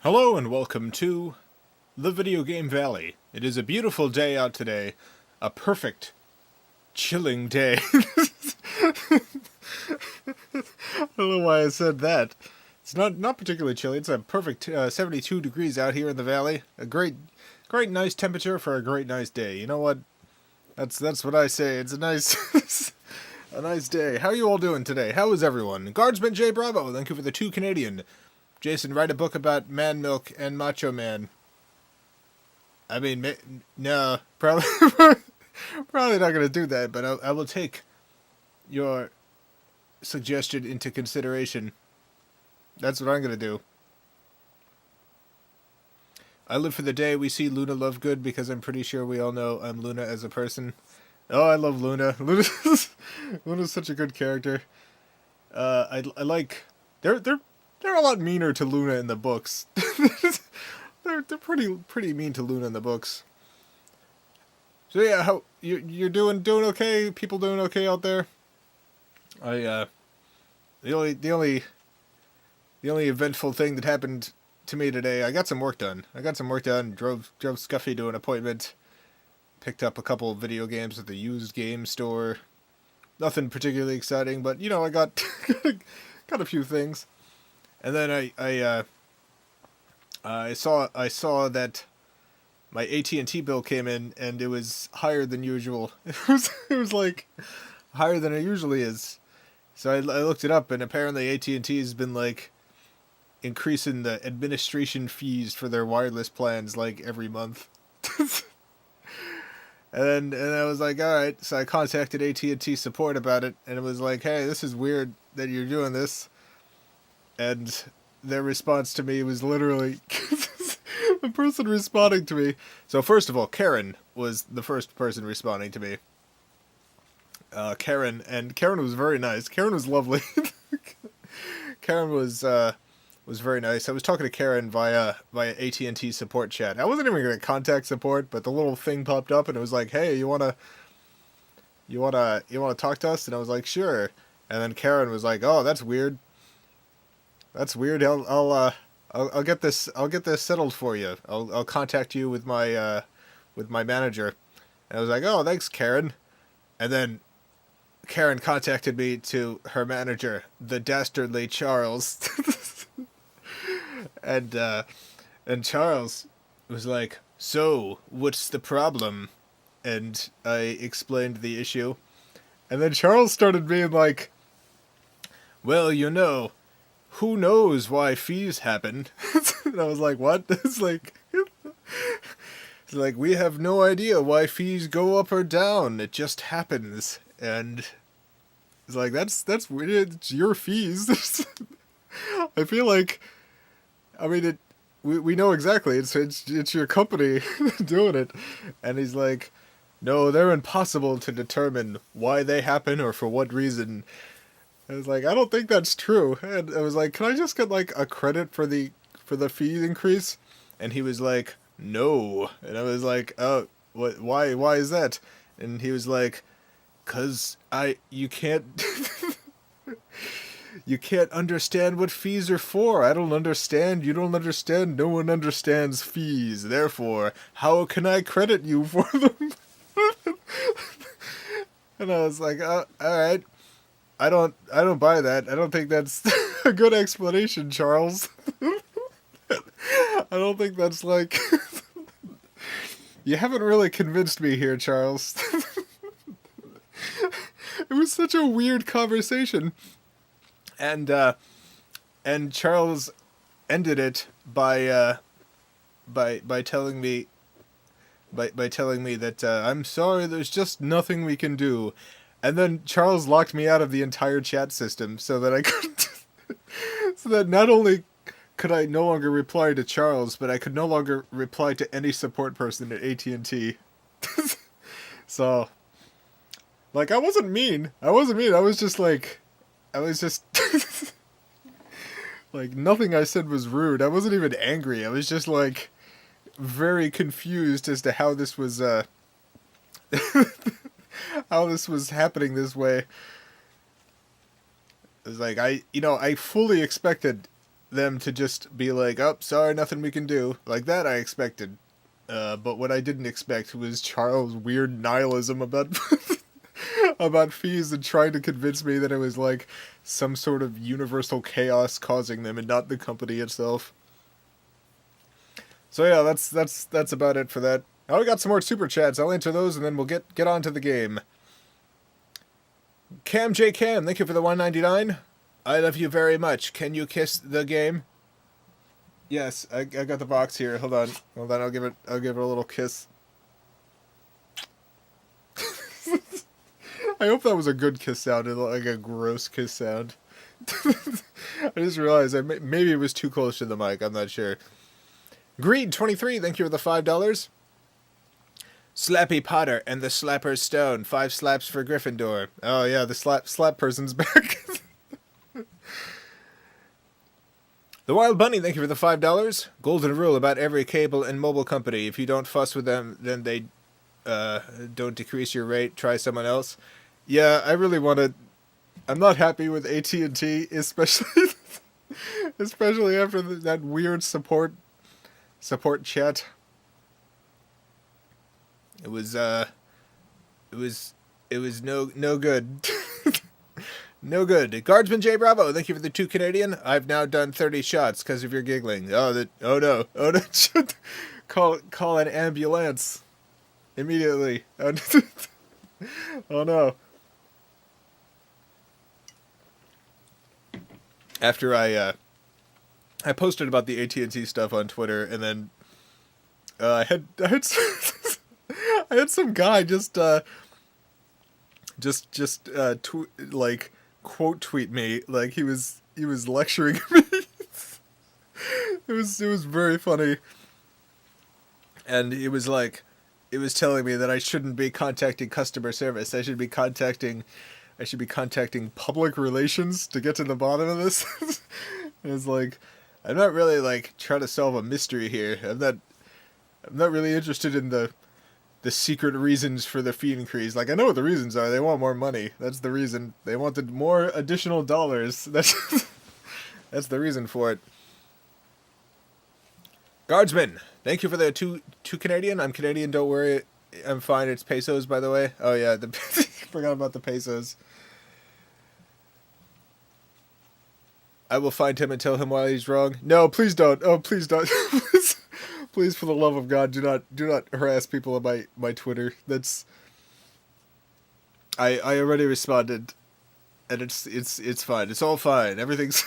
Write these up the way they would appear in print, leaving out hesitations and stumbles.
Hello and welcome to the Video Game Valley. It is a beautiful day out today. A perfect, chilling day. I don't know why I said that. It's not particularly chilly. It's a perfect 72 degrees out here in the valley. A great nice temperature for a great nice day. You know what? That's what I say. It's a nice a nice day. How are you all doing today? How is everyone? Guardsman J Bravo, thank you for the 2 Canadian. Jason, write a book about man milk and Macho Man. I mean, no, probably probably not going to do that, but I will take your suggestion into consideration. That's what I'm going to do. I live for the day we see Luna Lovegood because I'm pretty sure we all know I'm Luna as a person. Oh, I love Luna. Luna's such a good character. I like... They're a lot meaner to Luna in the books. they're pretty mean to Luna in the books. So yeah, how you're doing okay? People doing okay out there? The only eventful thing that happened to me today, I got some work done. Drove Scuffy to an appointment. Picked up a couple of video games at the used game store. Nothing particularly exciting, but you know, I got got a few things. And then I saw that my AT&T bill came in and it was higher than usual. It was like higher than it usually is. So I looked it up, and apparently AT&T has been like increasing the administration fees for their wireless plans like every month. And I was like, all right. So I contacted AT&T support about it, and it was like, hey, this is weird that you're doing this. And their response to me was literally the person responding to me. So first of all, Karen was the first person responding to me. Karen was very nice. Karen was lovely. Karen was very nice. I was talking to Karen via AT&T support chat. I wasn't even going to contact support, but the little thing popped up and it was like, "Hey, you wanna talk to us?" And I was like, "Sure." And then Karen was like, "Oh, that's weird. That's weird. I'll get this settled for you. I'll contact you with my manager." And I was like, "Oh, thanks, Karen." And then Karen contacted me to her manager, the dastardly Charles. and Charles was like, "So, what's the problem?" And I explained the issue. And then Charles started being like, "Well, you know, who knows why fees happen?" And I was like, what? It's like we have no idea why fees go up or down. It just happens. And it's like, that's weird. It's your fees. I feel like, I mean, we know exactly. It's your company doing it. And he's like, no, they're impossible to determine why they happen or for what reason. I was like, I don't think that's true. And I was like, can I just get like a credit for the fee increase? And he was like, no. And I was like, oh, what? Why is that? And he was like, 'cause you can't you can't understand what fees are for. I don't understand. You don't understand. No one understands fees. Therefore, how can I credit you for them? And I was like, all right. I don't buy that. I don't think that's a good explanation, Charles. I don't think that's like... You haven't really convinced me here, Charles. It was such a weird conversation. And Charles ended it by telling me that I'm sorry, there's just nothing we can do. And then Charles locked me out of the entire chat system so that I couldn't... so that not only could I no longer reply to Charles, but I could no longer reply to any support person at AT&T. So, like, I wasn't mean. I was just like... like, nothing I said was rude. I wasn't even angry. I was just, like, very confused as to how this was, how this was happening this way. It was like, I fully expected them to just be like, oh, sorry, nothing we can do. Like that I expected. But what I didn't expect was Charles' weird nihilism about about fees and trying to convince me that it was like some sort of universal chaos causing them and not the company itself. So yeah, that's about it for that. Oh, we got some more super chats. I'll answer those and then we'll get on to the game. Cam J Cam, thank you for the 199. I love you very much. Can you kiss the game? Yes, I got the box here. Hold on. I'll give it a little kiss. I hope that was a good kiss sound and like a gross kiss sound. I just realized maybe it was too close to the mic. I'm not sure. Greed23, thank you for the $5. Slappy Potter and the Slapper Stone. 5 slaps for Gryffindor. Oh yeah, the slap person's back. The Wild Bunny, thank you for the $5. Golden rule about every cable and mobile company. If you don't fuss with them, then they don't decrease your rate. Try someone else. Yeah, I really want to... I'm not happy with AT&T, especially after that weird support chat. It was no good. No good. Guardsman J Bravo, thank you for the 2 Canadian. I've now done 30 shots because of your giggling. Oh no. Call an ambulance immediately. Oh no. After I posted about the AT&T stuff on Twitter, and then I had some guy just quote tweet me like he was lecturing me. It was very funny, and it was telling me that I shouldn't be contacting customer service. I should be contacting public relations to get to the bottom of this. And it's like, I'm not really like trying to solve a mystery here. I'm not really interested in the secret reasons for the fee increase. Like, I know what the reasons are. They want more money. That's the reason. They wanted more additional dollars. That's the reason for it. Guardsman, thank you for the two Canadian. I'm Canadian, don't worry. I'm fine. It's pesos, by the way. Oh yeah, forgot about the pesos. I will find him and tell him why he's wrong. No, please don't. Oh, please don't. Please, for the love of God, do not harass people on my Twitter. That's... I already responded, and it's fine. It's all fine. Everything's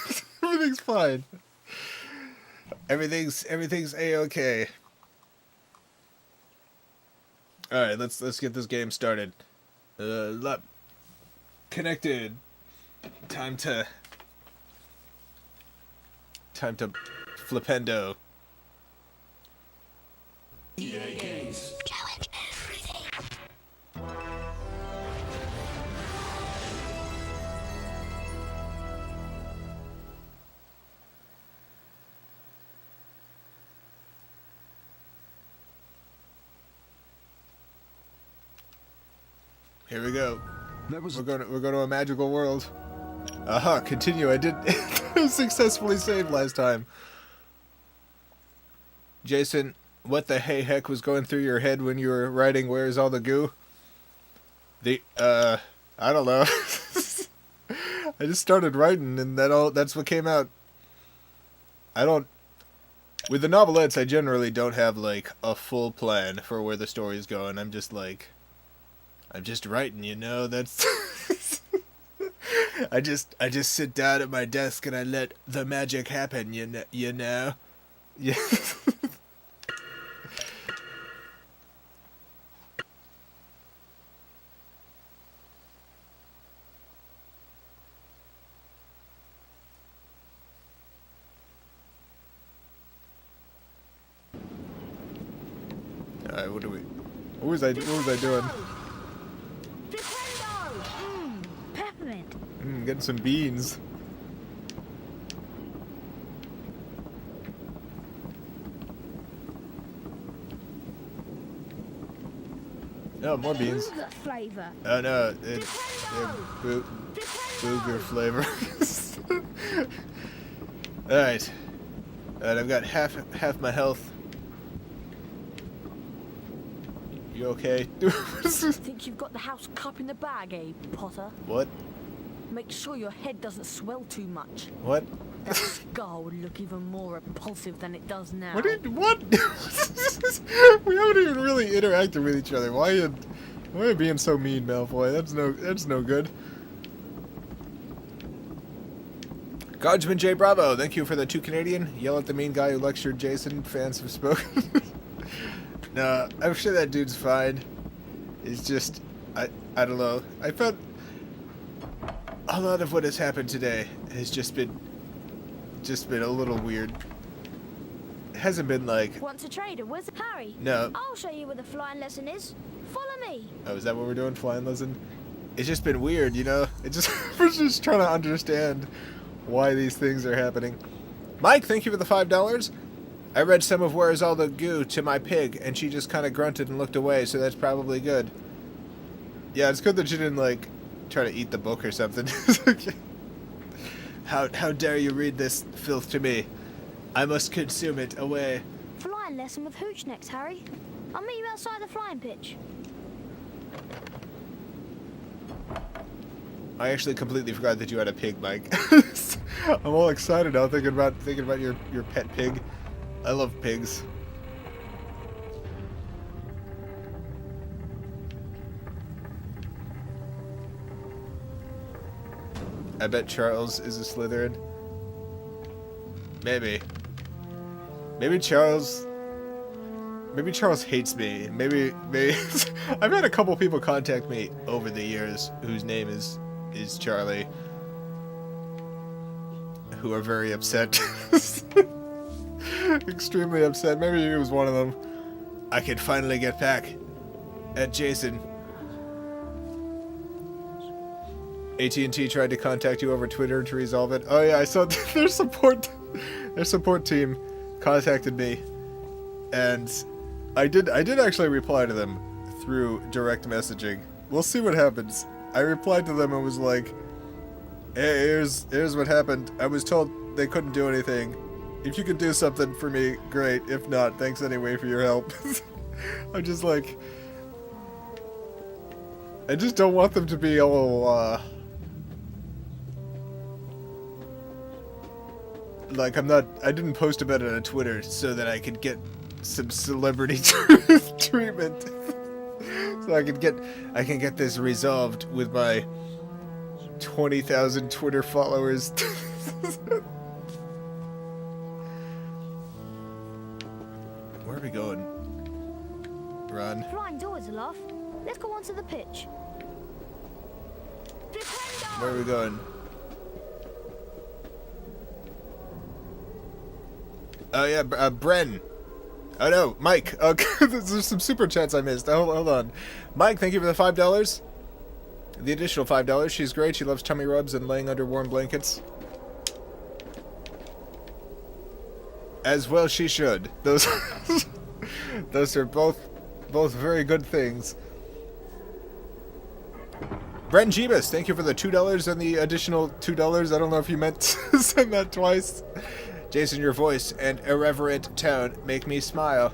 fine. Everything's A-okay. All right, let's get this game started. Connected. Time to flipendo. EA Games. Challenge everything. Here we go. We're going to a magical world. Aha, continue. I did successfully saved last time. Jason, what the heck was going through your head when you were writing Where's All the Goo? I don't know. I just started writing and that's what came out. With the novelettes, I generally don't have like a full plan for where the story's going. I'm just writing, you know, that's I just sit down at my desk and I let the magic happen, you know. Yeah. Alright, what was I doing? Peppermint. Getting some beans. Oh, more beans. Booger flavor. Oh no, it's booger flavor. Alright. Alright, I've got half my health. You okay? Think you've got the house cup in the bag, eh, Potter? What? Make sure your head doesn't swell too much. What? That scar would look even more repulsive than it does now. What? We haven't even really interacted with each other. Why are you being so mean, Malfoy? That's no good. Guardsman J Bravo, thank you for the 2 Canadian. Yell at the mean guy who lectured Jason. Fans have spoken. No, I'm sure that dude's fine. It's just, I don't know. I felt a lot of what has happened today has just been a little weird. It hasn't been like... Want to trade a wizard? Harry? No. I'll show you where the flying lesson is. Follow me. Oh, is that what we're doing? Flying lesson? It's just been weird, you know? We're just trying to understand why these things are happening. Mike, thank you for the $5. I read some of Where Is All the Goo to my pig, and she just kind of grunted and looked away, so that's probably good. Yeah, it's good that she didn't, like, try to eat the book or something. How dare you read this filth to me? I must consume it away. Flying lesson with Hooch next, Harry. I'll meet you outside the flying pitch. I actually completely forgot that you had a pig, Mike. I'm all excited now thinking about your pet pig. I love pigs. I bet Charles is a Slytherin. Maybe Charles hates me. Maybe I've had a couple people contact me over the years whose name is Charlie, who are very upset. Extremely upset. Maybe he was one of them. I can finally get back at Jason. AT&T tried to contact you over Twitter to resolve it. Oh yeah, I saw their support team contacted me, and I did actually reply to them through direct messaging. We'll see what happens. I replied to them and was like, "Hey, here's what happened. I was told they couldn't do anything. If you could do something for me, great. If not, thanks anyway for your help." I'm just like, I just don't want them to be all, like I didn't post about it on Twitter so that I could get some celebrity treatment. So I can get this resolved with my 20,000 Twitter followers. Where are we going? Run. Flying doors are off. Let's go onto the pitch. Where are we going? Oh yeah, Bren. Oh no, Mike. There's some super chats I missed. Hold on. Mike, thank you for the $5. The additional $5. She's great. She loves tummy rubs and laying under warm blankets. As well she should. Those are both very good things. Bren Jeebus, thank you for the $2 and the additional $2. I don't know if you meant to send that twice. Jason, your voice and irreverent tone make me smile.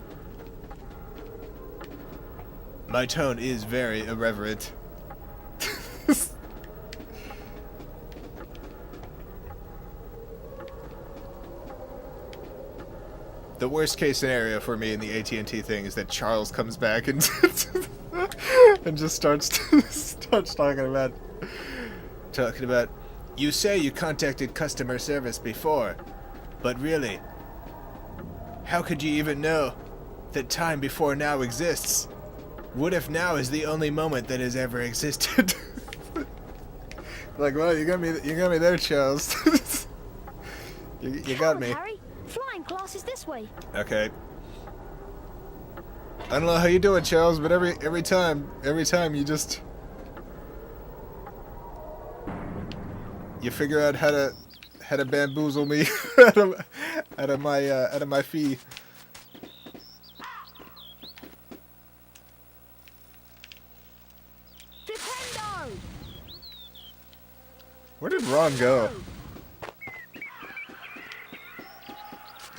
My tone is very irreverent. The worst case scenario for me in the AT&T thing is that Charles comes back and and just starts talking about, you say you contacted customer service before, but really, how could you even know that time before now exists? What if now is the only moment that has ever existed? Like, well, you got me there, Charles. you got me. Harry, flying class is this way. Okay. I don't know how you do it, Charles, but every time you figure out how to bamboozle me out of my fee. Defendo! Where did Ron go?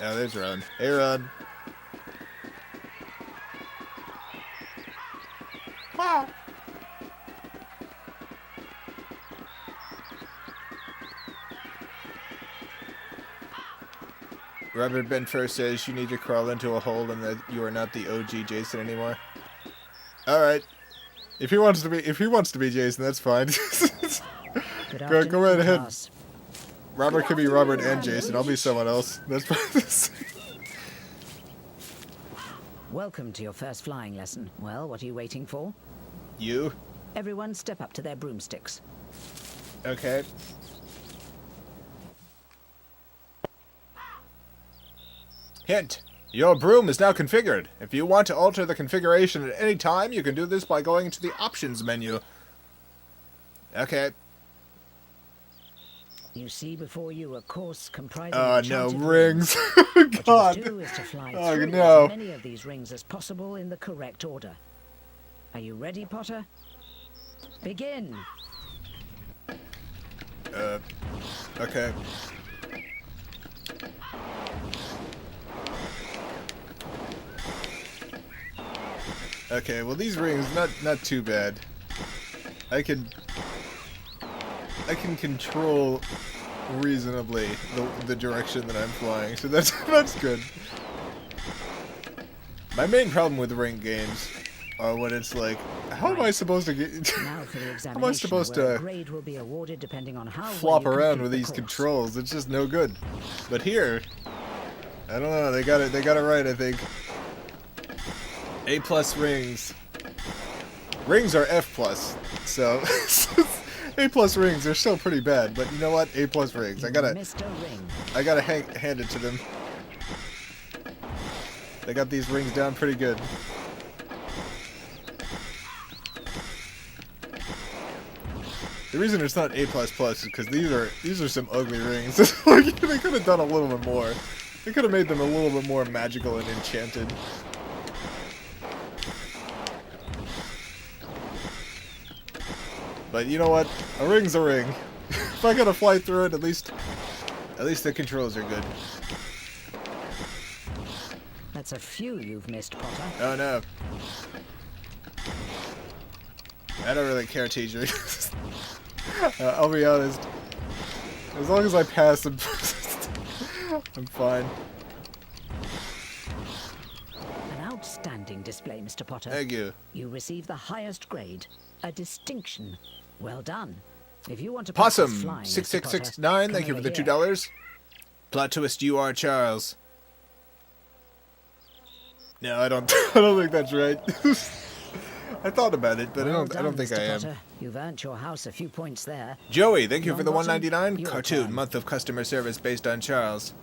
Oh, there's Ron. Hey, Ron. Ah. Robert Ben first says you need to crawl into a hole and that you are not the OG Jason anymore. All right. If he wants to be Jason, that's fine. Go right ahead. Class. Robert could be Robert and Jason. I'll be someone else. That's fine. Welcome to your first flying lesson. Well, what are you waiting for? You? Everyone step up to their broomsticks. Okay. Hint. Your broom is now configured. If you want to alter the configuration at any time, you can do this by going to the options menu. Okay. You see before you a course comprising Oh no, enchanted rings. What God. you must do is to fly Oh, through no. as many of these rings as possible in the correct order. Are you ready, Potter? Begin. Okay. Okay, well these rings not too bad. I can control reasonably the direction that I'm flying, so that's good. My main problem with ring games are when it's like, how am I supposed to get? Now for the examination, How am I supposed where a to grade will be awarded depending on how flop well you around complete with the these course. controls? It's just no good. But here, I don't know. They got it right. I think. A+ rings. Rings are F+, so A+ rings are still pretty bad. But you know what? A+ rings. I gotta hand it to them. They got these rings down pretty good. The reason it's not A++ is because these are some ugly rings. Like, they could have done a little bit more. They could have made them a little bit more magical and enchanted. But you know what? A ring's a ring. If I gotta fly through it, at least the controls are good. That's a few you've missed, Potter. Oh no. I don't really care, teacher. I'll be honest. As long as I pass, I'm fine. An outstanding display, Mr. Potter. Thank you. You received the highest grade, a distinction. Well done. If you want to Possum practice flying, Mr. 6669, Potter, thank you for come the over here. $2. Plot twist, you are Charles. No, I don't think that's right. I thought about it, but Well I don't think done, I Mr. am. Potter. You've earned your house a few points there. Joey, thank you for the Longbottom, $1.99 your cartoon turn. month of customer service based on Charles.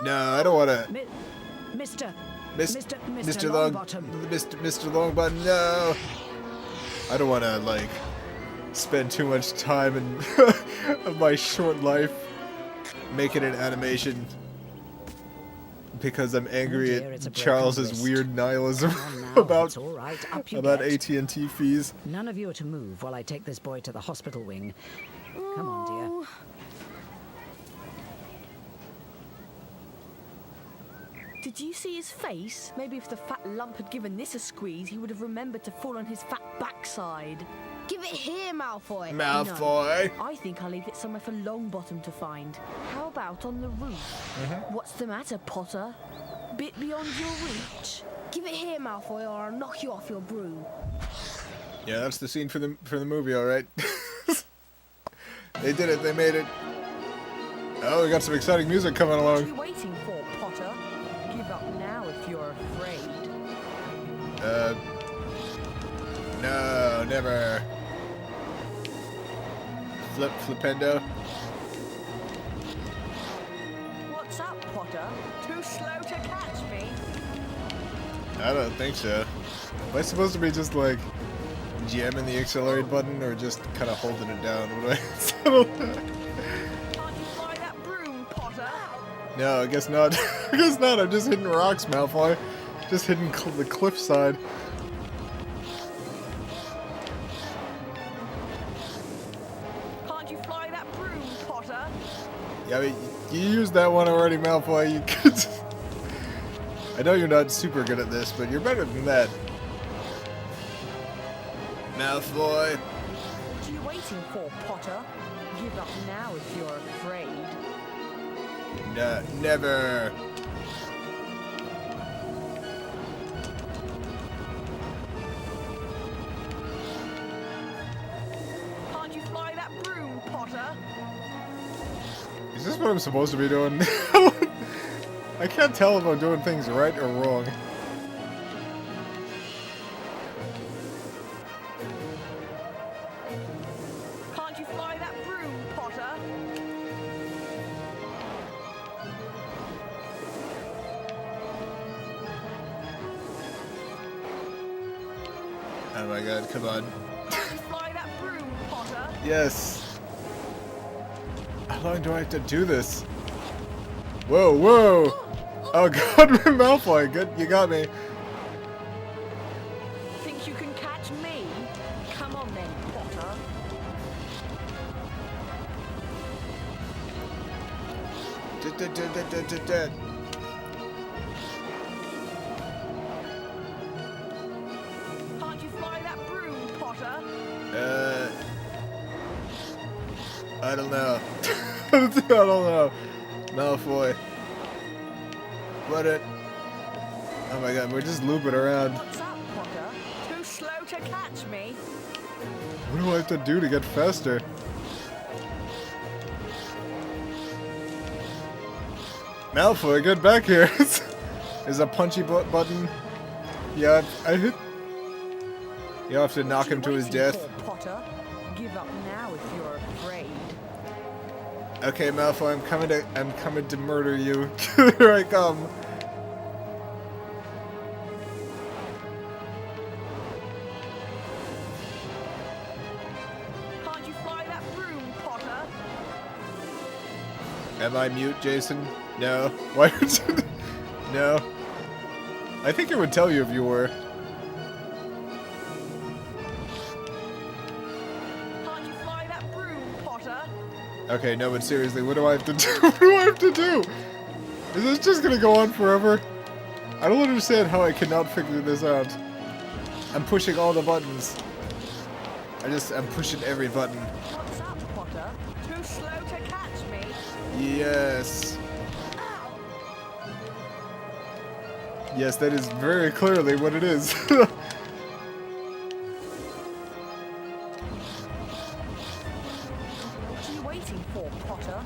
No, I don't want to. Mi- Mr. Mr. Longbottom. Mr. Longbottom, no. I don't want to like spend too much time in of my short life making an animation because I'm angry dear, it's a at broken Charles's wrist. weird nihilism Come on now, about it's all right. Up you about get. AT&T fees. None of you are to move while I take this boy to the hospital wing. Come on, dear. Did you see his face? Maybe if the fat lump had given this a squeeze, he would have remembered to fall on his fat backside. Give it here, Malfoy. Malfoy. I think I'll leave it somewhere for Longbottom to find. How about on the roof? What's the matter, Potter? Bit beyond your reach? Give it here, Malfoy, or I'll knock you off your broom. Yeah, that's the scene for the movie, all right. They did it. They made it. Oh, we got some exciting music coming What are along. you waiting for, Potter? Give up now if you're afraid. No, never. Flipendo. What's up, Potter? Too slow to catch me? I don't think so. Am I supposed to be just like jamming the accelerate button or just kind of holding it down? What do I don't know. Can't you fly that broom, Potter? No, I guess not. I guess not. I'm just hitting rocks, Malfoy. Just hitting the cliffside. Can't you fly that broom, Potter? Yeah, I mean, You used that one already, Malfoy. You could. I know you're not super good at this, but you're better than that. Malfoy. What are you waiting for, Potter? Give up now if you're afraid. Never. Can't you fly that broom, Potter? Is this what I'm supposed to be doing? I can't tell if I'm doing things right or wrong. Can't you fly that broom, Potter? Oh my god, come on. Can't you fly that broom, Potter? Yes. How long do I have to do this? Whoa, whoa! Oh god, Malfoy, good, you got me. Think you can catch me? Come on then, Potter. Can't you fly that broom, Potter? I don't know. I don't know. Malfoy. What it? Oh my god, we're just looping around. What's up, Potter? Too slow to catch me? What do I have to do to get faster? Malfoy, get back here. There's a punchy button. Yeah, I hit. You have to knock him to his death. Potter, give up now if you're afraid. Okay, Malfoy, I'm coming to murder you. Here I come. Can't you fly that broom, Potter? Am I mute, Jason? No. Why would you? No. I think it would tell you if you were. Can't you fly that broom, Potter? Okay, no, but seriously, what do I have to do? What do I have to do? Is this just gonna go on forever? I don't understand how I cannot figure this out. I'm pushing all the buttons. I'm pushing every button. What's up, Potter? Too slow to catch me? Yes. Yes, that is very clearly what it is. What are you waiting for, Potter?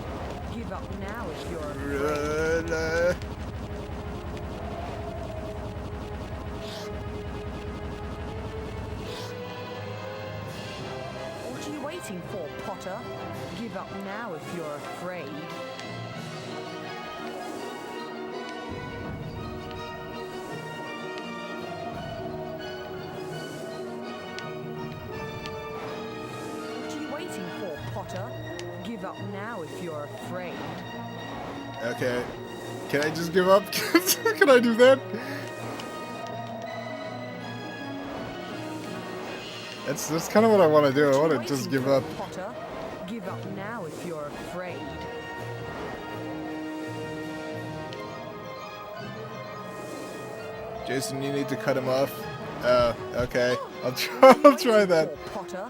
Give up now if you're afraid. What are you waiting for, Potter? Give up now if you're afraid. What are you waiting for, Potter? Give up now if you're afraid. Okay. Can I just give up? Can I do that? That's kind of what I want to do. I want to just give up. Potter, give up now if you're afraid. Jason, you need to cut him off. Oh, okay. I'll try that. Potter,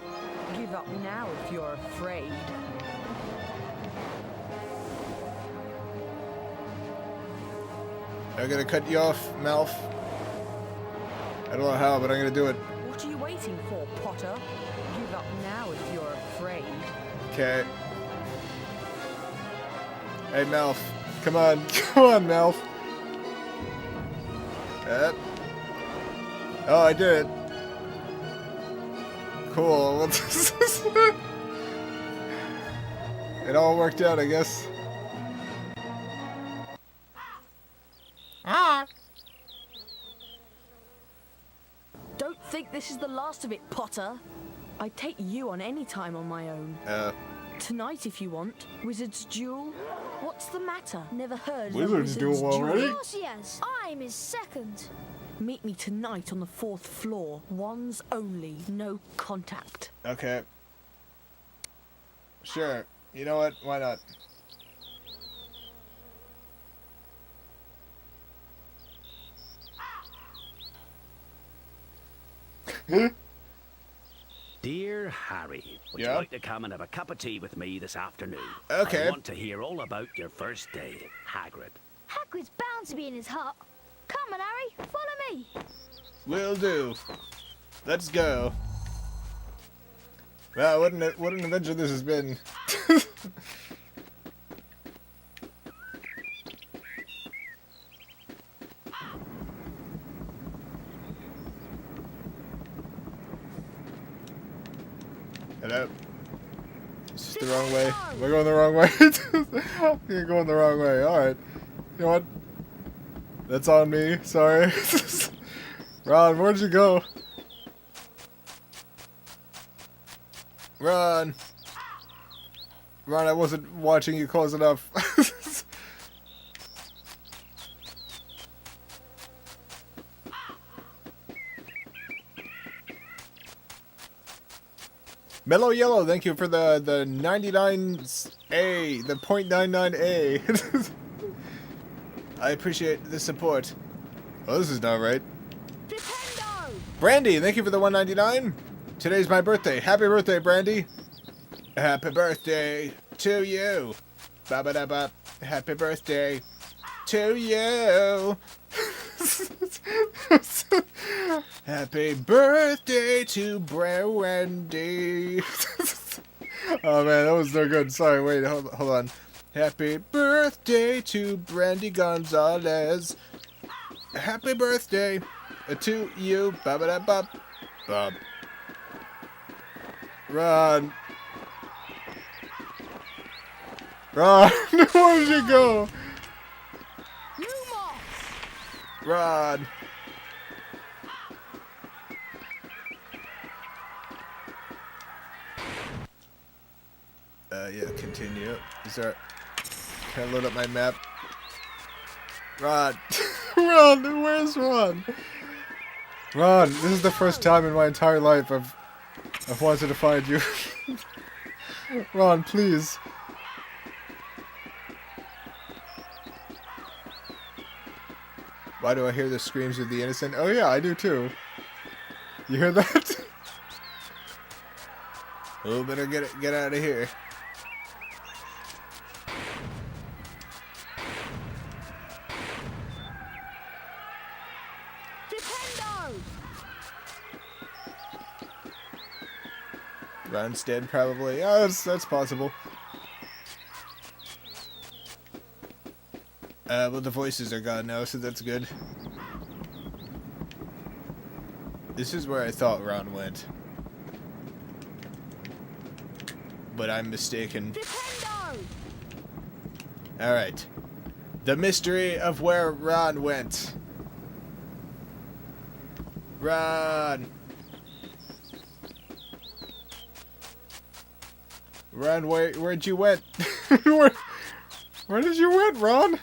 give up now if you're afraid. I'm gonna cut you off, Malf. I don't know how, but I'm gonna do it. What are you waiting for, Potter? Give up now if you're afraid. Okay. Hey, Malf. Come on. Come on, Malf. Oh, I did it. Cool. Well, it all worked out, I guess. Don't think this is the last of it, Potter. I'd take you on any time on my own. Tonight, if you want. Wizard's Duel. What's the matter? Never heard of a Wizard's Duel already? Of course, yes. I'm his second. Meet me tonight on the 4th floor. Wands only. No contact. Okay. Sure. You know what? Why not? Dear Harry, would Yeah? you like to come and have a cup of tea with me this afternoon? Okay. I want to hear all about your first day at Hagrid. Hagrid's bound to be in his hut. Come on, Harry, follow me. Will do. Let's go. Wow, what an adventure this has been. Hello. It's just the wrong way. Am I going the wrong way? You're going the wrong way. Alright. You know what? That's on me. Sorry. Ron, where'd you go? Ron! Ron, I wasn't watching you close enough. Mellow Yellow, thank you for the 99A, the 0.99A. I appreciate the support. Oh, this is not right. Defendo! Brandy, thank you for the 199. Today's my birthday. Happy birthday, Brandy. Happy birthday to you. Ba-ba-da-ba. Happy birthday to you. Happy birthday to Brandy. Oh man, that was no good. Sorry, wait, hold on. Happy birthday to Brandy Gonzalez. Happy birthday to you. Ba-ba-da-ba. Bob. Ron. Ron, where did you go? Ron. Yeah, continue. Is there... Can I load up my map? Ron. Ron, where's Ron? Ron, this is the first time in my entire life I've wanted to find you. Ron, please. Why do I hear the screams of the innocent? Oh yeah, I do too. You hear that? Oh, better get out of here. Defendo! Ron's dead, probably. Oh, that's possible. But the voices are gone now, so that's good. This is where I thought Ron went. But I'm mistaken. Defendo! Alright. The mystery of where Ron went. Ron! Ron, where'd you went? Where did you went, Ron?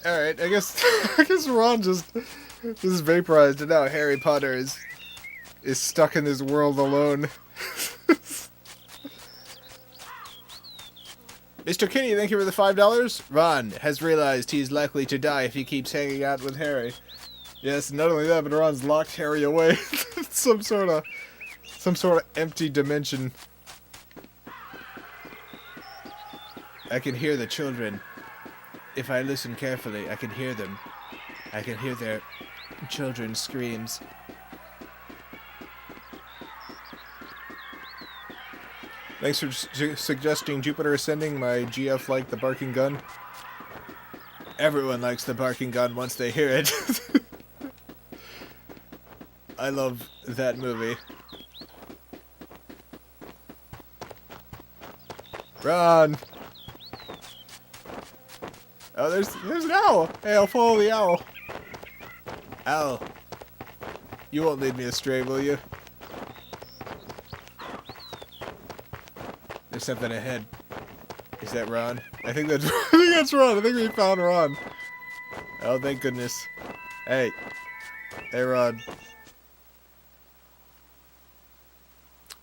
Alright, I guess Ron just vaporized and now Harry Potter is stuck in this world alone. Mr. Kinney, thank you for the $5. Ron has realized he's likely to die if he keeps hanging out with Harry. Yes, not only that, but Ron's locked Harry away. some sort of empty dimension. I can hear the children. If I listen carefully, I can hear them. I can hear their children's screams. Thanks for suggesting Jupiter Ascending. My GF liked the barking gun. Everyone likes the barking gun once they hear it. I love that movie. Run! Oh, there's an owl! Hey, I'll follow the owl. Owl. You won't lead me astray, will you? There's something ahead. Is that Ron? I think that's Ron. I think we found Ron. Oh, thank goodness. Hey. Hey, Rod.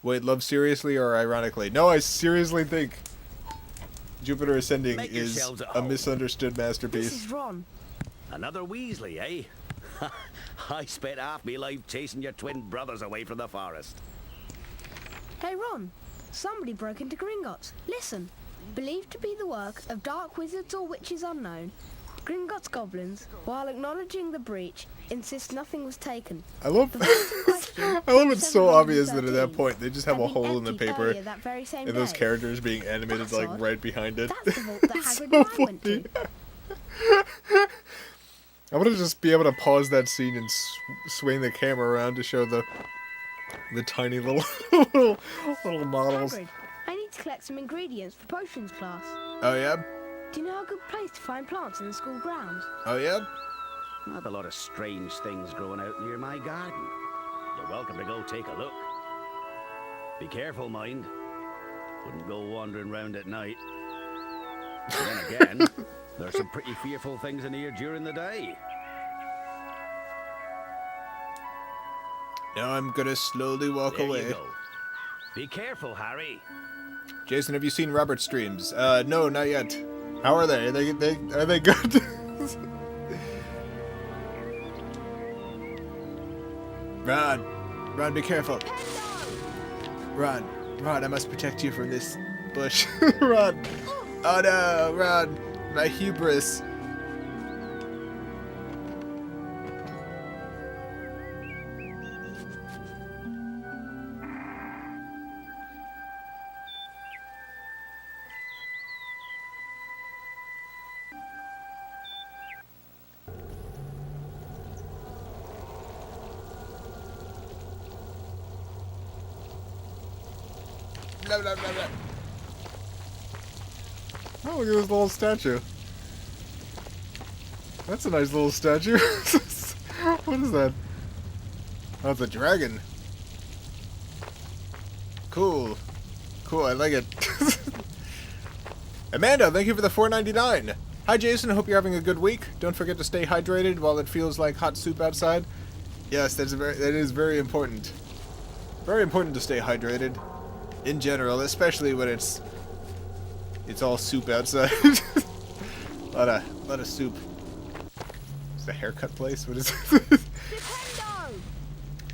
Wait, love seriously or ironically? No, I seriously think Jupiter Ascending Make is yourselves at a home. misunderstood This masterpiece. is Ron. Another Weasley, eh? I spent half my life chasing your twin brothers away from the forest. Hey Ron, somebody broke into Gringotts. Listen. Believed to be the work of dark wizards or witches unknown, Gringotts goblins, while acknowledging the breach, insist nothing was taken. I love The vault in question, I love it's so obvious that at that 713, point they just have had a been hole in the emptied paper earlier that very same and those day. characters being animated That's like odd. right behind it. That's the vault that It's Hagrid so and I went funny. to. I want to just be able to pause that scene and swing the camera around to show the tiny little little models. Hagrid, I need to collect some ingredients for potions class. Oh yeah? Do you know a good place to find plants in the school grounds? Oh yeah? I have a lot of strange things growing out near my garden. You're welcome to go take a look. Be careful, mind. Wouldn't go wandering round at night. Then again, there's some pretty fearful things in here during the day. Now I'm gonna slowly walk There away. you go. Be careful, Harry. Jason, have you seen Robert's streams? No, not yet. How are they? Are they good? Ron, be careful. Ron, I must protect you from this bush. Ron. Oh no, Ron, my hubris. Blah, blah, blah, blah. Oh, look at this little statue. That's a nice little statue. What is that? Oh, it's a dragon. Cool. Cool, I like it. Amanda, thank you for the $4.99. Hi, Jason. Hope you're having a good week. Don't forget to stay hydrated while it feels like hot soup outside. Yes, that is very important. Very important to stay hydrated. In general, especially when it's all soup outside. lot of soup. Is the haircut place? What is it?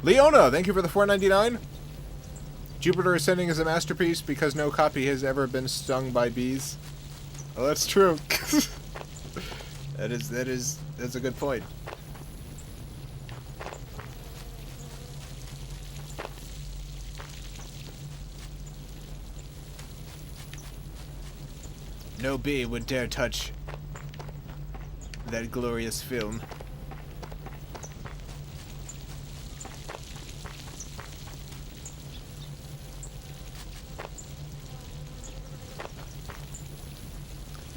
Leona, thank you for the $4.99. Jupiter Ascending is a masterpiece because no copy has ever been stung by bees. Oh, that's true. That's a good point. No bee would dare touch that glorious film.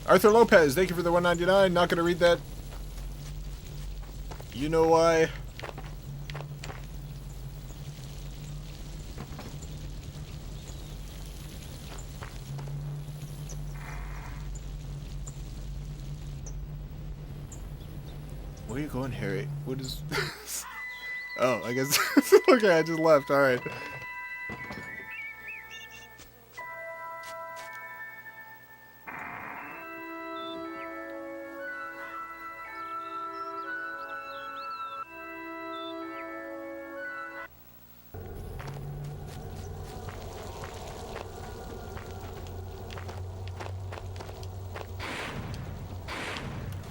Arthur Lopez, thank you for the $1.99. Not gonna read that. You know why? Where are you going, Harry? What is... Oh, I guess... Okay, I just left. Alright.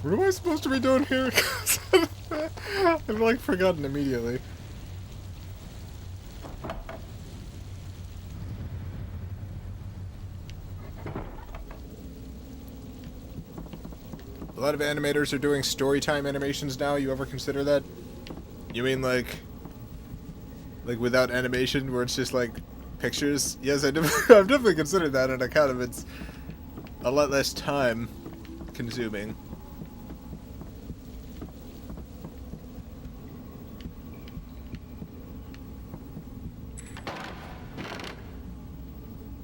What am I supposed to be doing here? I've like forgotten immediately. A lot of animators are doing storytime animations now. You ever consider that? You mean like without animation, where it's just like pictures? Yes, I've definitely considered that on account of it's a lot less time consuming.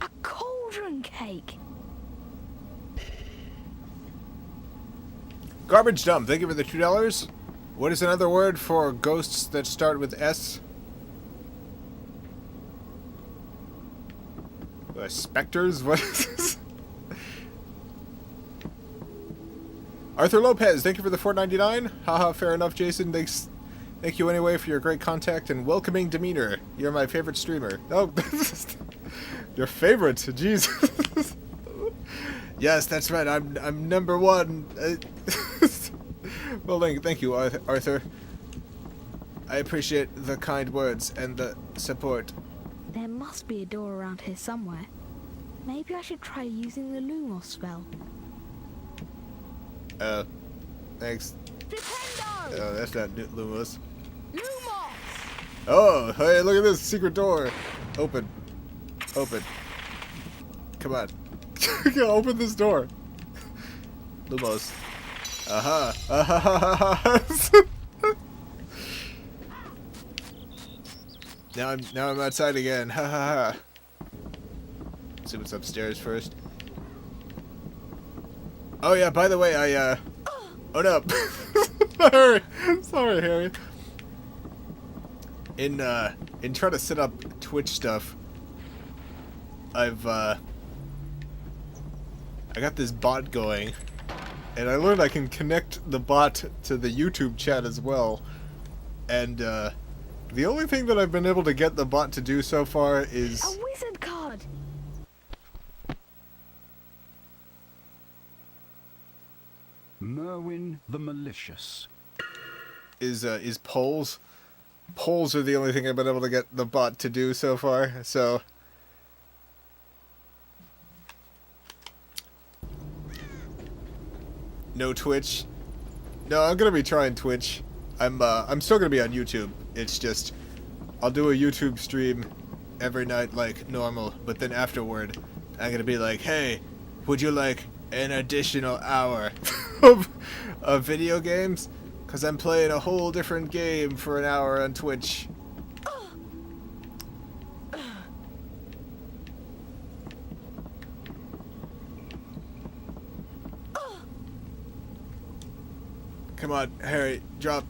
A cauldron cake. Garbage dump, thank you for the $2. What is another word for ghosts that start with S? Specters? What is this? Arthur Lopez, thank you for the $4.99. Haha, fair enough, Jason. Thank you anyway for your great contact and welcoming demeanor. You're my favorite streamer. Oh, your favorite? Jeez. Yes, that's right. I'm number one. Well, thank you, Arthur. I appreciate the kind words and the support. There must be a door around here somewhere. Maybe I should try using the Lumos spell. Thanks. Dependo! Oh, that's not Lumos. Lumos! Oh, hey, look at this secret door. Open. Open. Come on. Open this door. Lumos. Aha. Aha. Now I'm outside again. Ha ha ha. See what's upstairs first. Oh yeah, by the way, oh no. Harry. Sorry, Harry. In trying to set up Twitch stuff, I got this bot going, and I learned I can connect the bot to the YouTube chat as well. And the only thing that I've been able to get the bot to do so far is A wizard card! Merwin the Malicious. Is polls. Polls are the only thing I've been able to get the bot to do so far. So no Twitch. No, I'm gonna be trying Twitch. I'm still gonna be on YouTube. It's just I'll do a YouTube stream every night like normal, but then afterward I'm gonna be like, hey, would you like an additional hour of video games? Cause I'm playing a whole different game for an hour on Twitch. Come on, Harry, drop.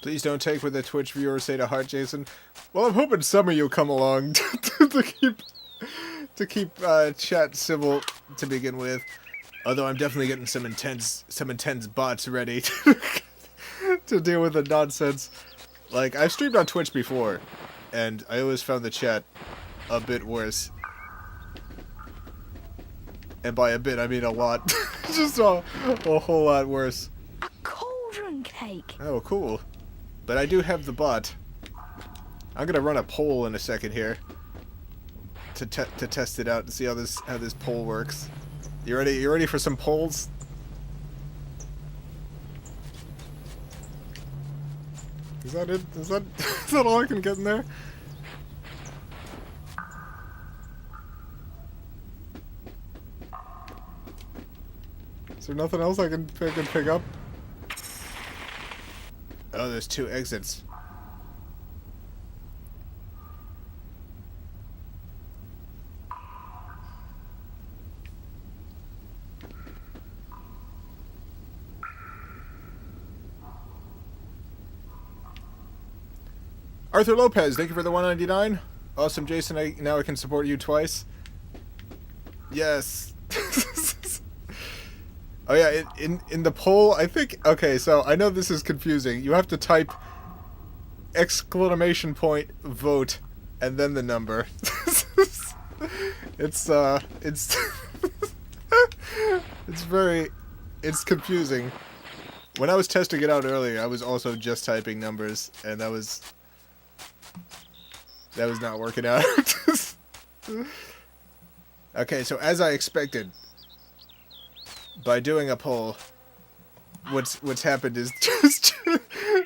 Please don't take what the Twitch viewers say to heart, Jason. Well, I'm hoping some of you come along to keep chat civil to begin with. Although I'm definitely getting some intense bots ready to deal with the nonsense. Like, I've streamed on Twitch before, and I always found the chat a bit worse. And by a bit, I mean a lot. Just a whole lot worse. A cauldron cake! Oh, cool. But I do have the bot. I'm gonna run a poll in a second here to test it out and see how this poll works. You ready? You ready for some polls? Is that it? Is that all I can get in there? Is there nothing else I can pick up? Oh, there's 2 exits. Arthur Lopez, thank you for the $1.99. Awesome, Jason. Now I can support you twice. Yes. Oh yeah, in the poll, I think. Okay, so I know this is confusing. You have to type exclamation point vote and then the number. It's it's confusing. When I was testing it out earlier, I was also just typing numbers, and that was not working out. Okay, so as I expected, by doing a poll, what's happened is just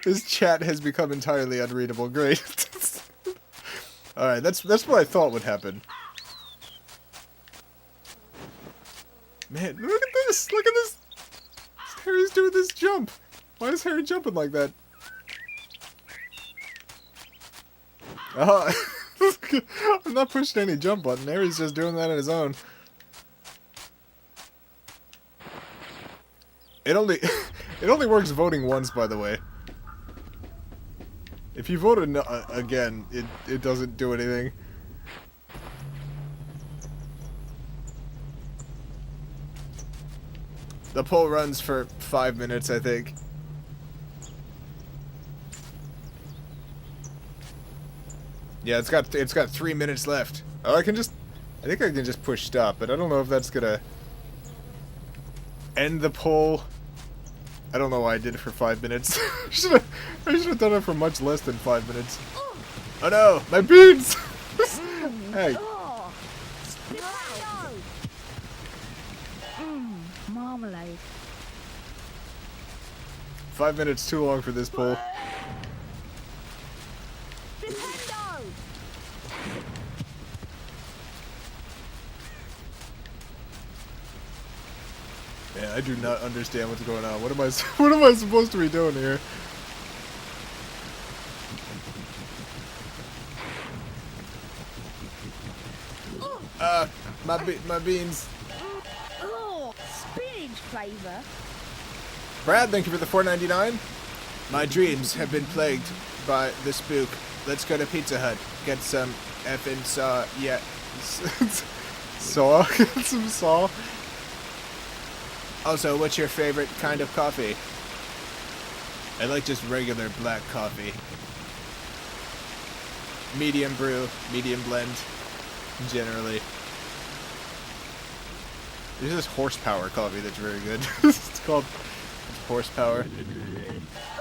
his chat has become entirely unreadable. Great. All right, that's what I thought would happen. Man, look at this! Look at this! Harry's doing this jump. Why is Harry jumping like that? I'm not pushing any jump button. Harry's just doing that on his own. It only it only works voting once, by the way. If you vote again, it doesn't do anything. The poll runs for 5 minutes, I think. Yeah, it's got 3 minutes left. Oh, I think I can just push stop, but I don't know if that's gonna end the poll. I don't know why I did it for 5 minutes. I should have done it for much less than 5 minutes. Oh no, my beans! Hey. Marmalade. 5 minutes too long for this poll. Yeah, I do not understand what's going on. What am I supposed to be doing here? My beans. Oh, spinach flavour. Brad, thank you for the $4.99. My dreams have been plagued by the spook. Let's go to Pizza Hut. Get some effing saw. Yeah. Saw? Get some saw? Also, what's your favorite kind of coffee? I like just regular black coffee. Medium brew, medium blend, generally. There's this horsepower coffee that's very good. It's called horsepower.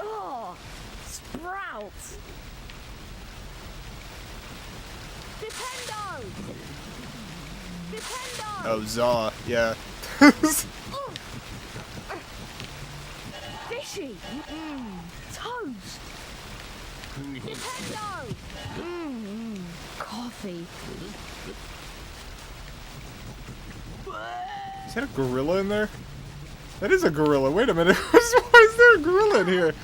Oh, sprouts. Nintendo. Oh, Zaw, yeah. Fishy. Toast. Nintendo. Coffee. Is that a gorilla in there? That is a gorilla. Wait a minute. Why is there a gorilla in here?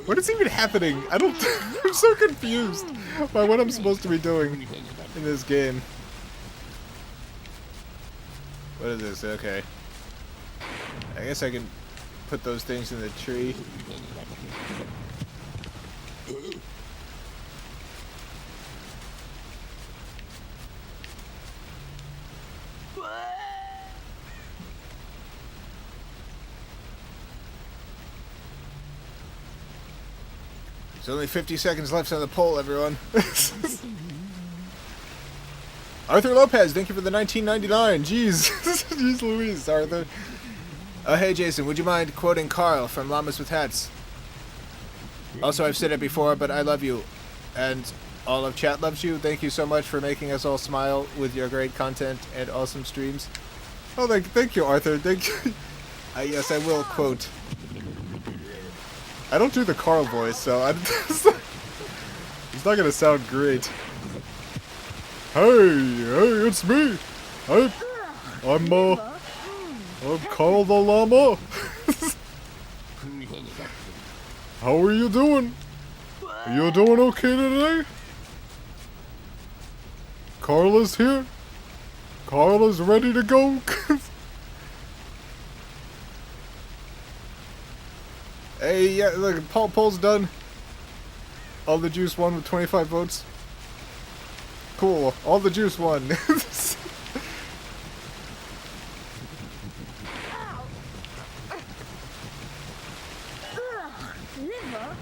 What is even happening? I'm so confused by what I'm supposed to be doing in this game. What is this? Okay. I guess I can put those things in the tree. There's only 50 seconds left on the poll, everyone. Arthur Lopez, thank you for the $19.99. Jeez. Jeez Louise, Arthur. Oh, hey, Jason, would you mind quoting Carl from Llamas with Hats? Also, I've said it before, but I love you. And all of chat loves you. Thank you so much for making us all smile with your great content and awesome streams. Oh, thank you, Arthur. Thank you. Yes, I will quote. I don't do the Carl voice, so it's not gonna sound great. Hey, it's me. I'm Carl the Llama. How are you doing? Are you doing okay today? Carl is here. Carl is ready to go. Hey, yeah, look, poll's done. All the juice won with 25 votes. Cool, all the juice won. Liver.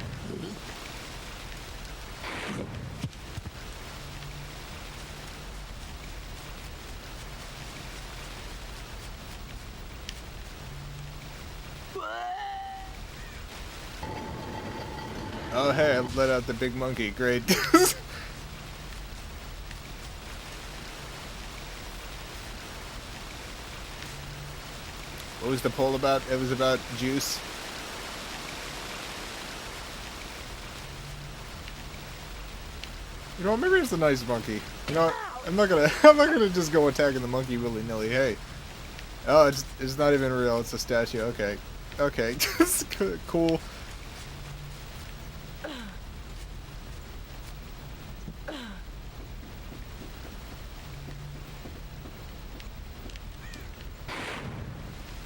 Oh, hey, I let out the big monkey. Great. What was the poll about? It was about juice. You know, maybe it's a nice monkey. You know, I'm not gonna just go attacking the monkey willy-nilly. Hey. Oh, it's not even real. It's a statue. Okay. Okay, cool.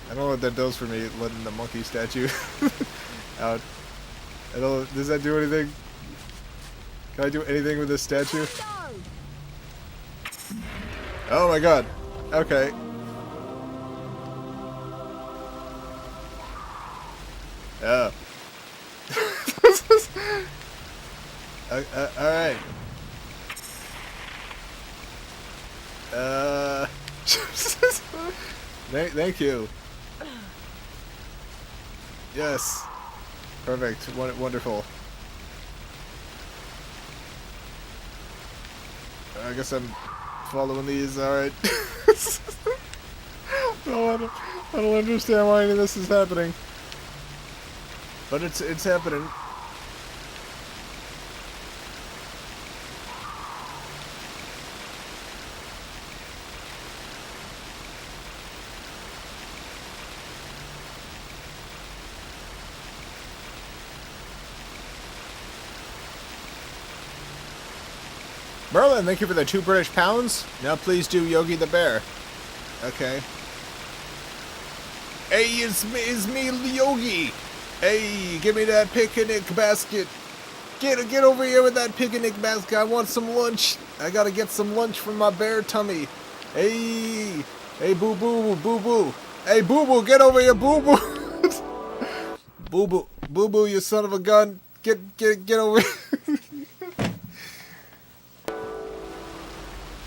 I don't know what that does for me, letting the monkey statue out. I don't. Does that do anything? Can I do anything with this statue? Oh my god. Okay. Oh. Alright. Thank you. Yes. Perfect. Wonderful. I guess I'm following these. Alright. I don't understand why any of this is happening. But it's happening. Merlin, thank you for the 2 British pounds. Now please do Yogi the Bear. Okay. Hey, it's me, Yogi. Hey, give me that picnic basket. Get over here with that picnic basket. I want some lunch. I gotta get some lunch from my bear tummy. Hey, boo boo. Hey, boo boo, get over here, boo boo. boo boo, you son of a gun. Get over here.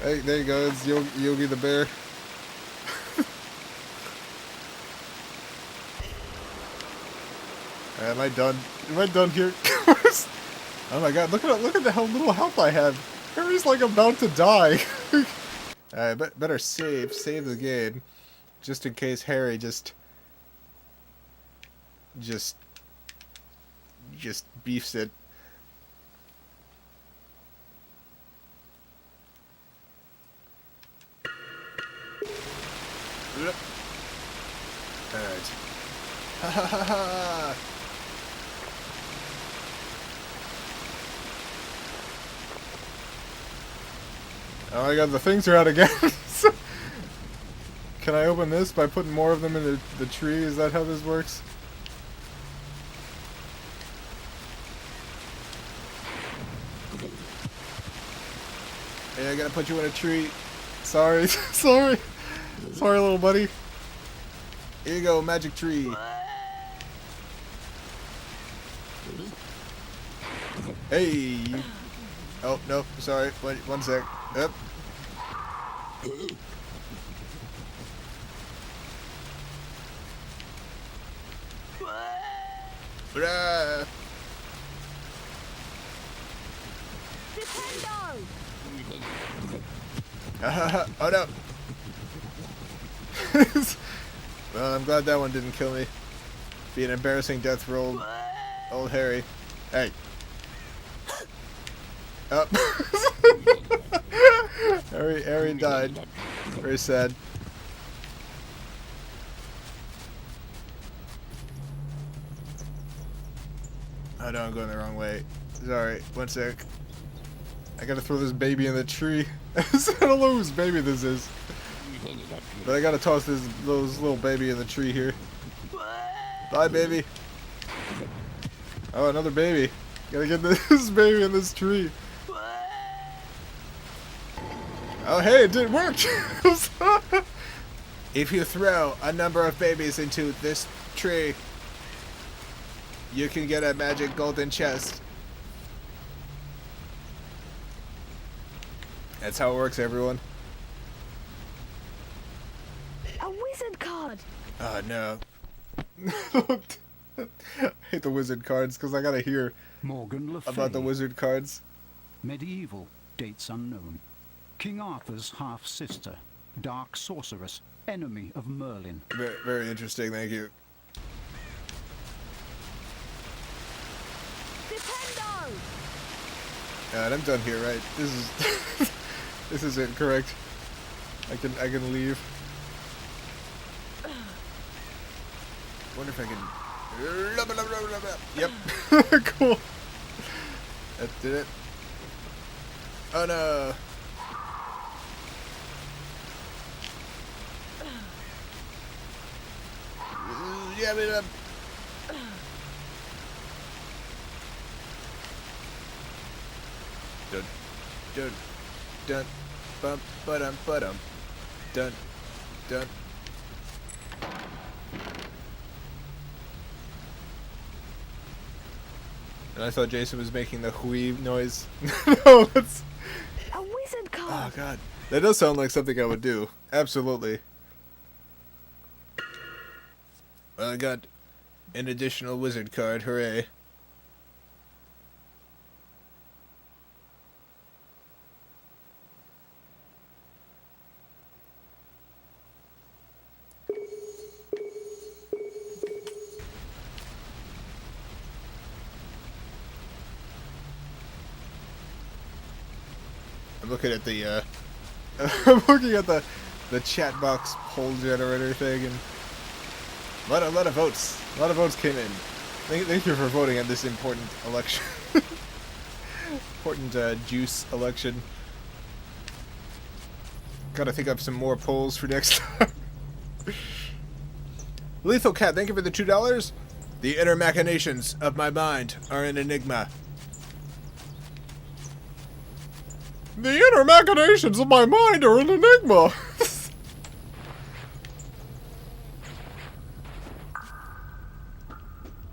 Hey, there you go. It's Yogi the Bear. Am I done? Am I done here? Oh my god! Look at how little health I have. Harry's like about to die. Alright, better save the game, just in case Harry just beefs it. Alright. Ha ha ha ha! Oh my god, the things are out again. Can I open this by putting more of them in the tree? Is that how this works? Hey, I gotta put you in a tree. Sorry, sorry. Sorry, little buddy. Here you go, magic tree. Hey. Oh, no, sorry. Wait, one sec. Yep. Blah. Oh no. Well, I'm glad that one didn't kill me. Be an embarrassing death for old Harry. Hey. Up. Harry died. Very sad. Oh no, I'm going the wrong way. Sorry, one sec. I gotta throw this baby in the tree. I don't know whose baby this is. But I gotta toss this little baby in the tree here. Bye, baby. Oh, another baby. Gotta get this baby in this tree. Oh, hey, it did work! If you throw a number of babies into this tree, you can get a magic golden chest. That's how it works, everyone. A wizard card! Oh, no. I hate the wizard cards, because I gotta hear about the wizard cards. Medieval, dates unknown. King Arthur's half-sister, dark sorceress, enemy of Merlin. Very, very interesting, thank you. Nintendo! Alright, I'm done here, right? This is this is incorrect. I can leave. Wonder if I can... Yep. Cool. That did it. Oh no. Yeah, but dun dun dun bum ba-dum ba-dum dun dun. And I thought Jason was making the whee noise. No, it's A wizard card! oh god. That does sound like something I would do. Absolutely. Well, I got an additional wizard card, hooray. I'm looking at the I'm looking at the chat box poll generator thing, and a lot of votes. A lot of votes came in. Thank you for voting on this important election. Important juice election. Gotta think up some more polls for next time. Lethal Cat, thank you for the $2. The inner machinations of my mind are an enigma. The inner machinations of my mind are an enigma.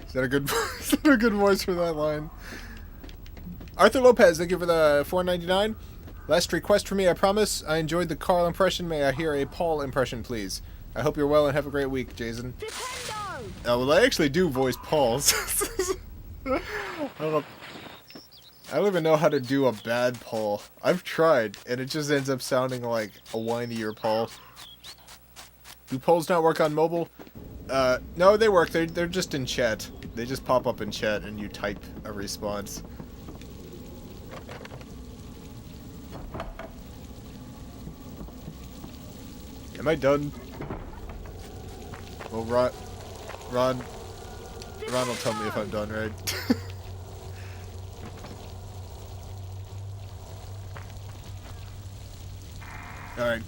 Is that a good voice for that line? Arthur Lopez, thank you for the $4.99. Last request for me, I promise. I enjoyed the Carl impression. May I hear a Paul impression, please? I hope you're well and have a great week, Jason. Oh, well, I actually do voice Paul's. I don't even know how to do a bad Paul. I've tried, and it just ends up sounding like a whinier Paul. Do polls not work on mobile? No, they work. They're just in chat. They just pop up in chat, and you type a response. Am I done? Well, Ron will tell me if I'm done, right? Alright,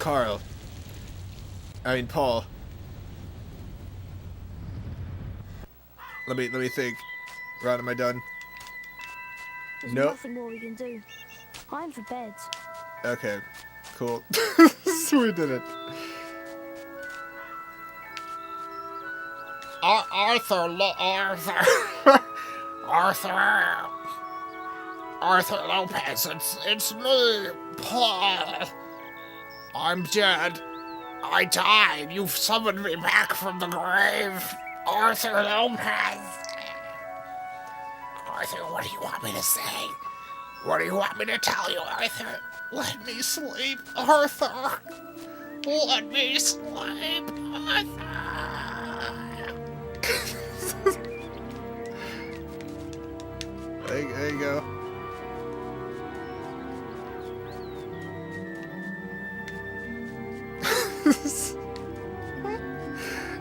Paul. Let me think. Ron, am I done? There's Nope. nothing more we can do. I'm for bed. Okay, cool. So we did it. Arthur Lopez, it's me, Paul. I'm dead. I died. You've summoned me back from the grave. Arthur Lopez. Arthur, what do you want me to say? What do you want me to tell you, Arthur? Let me sleep, Arthur. Let me sleep, Arthur. There you go.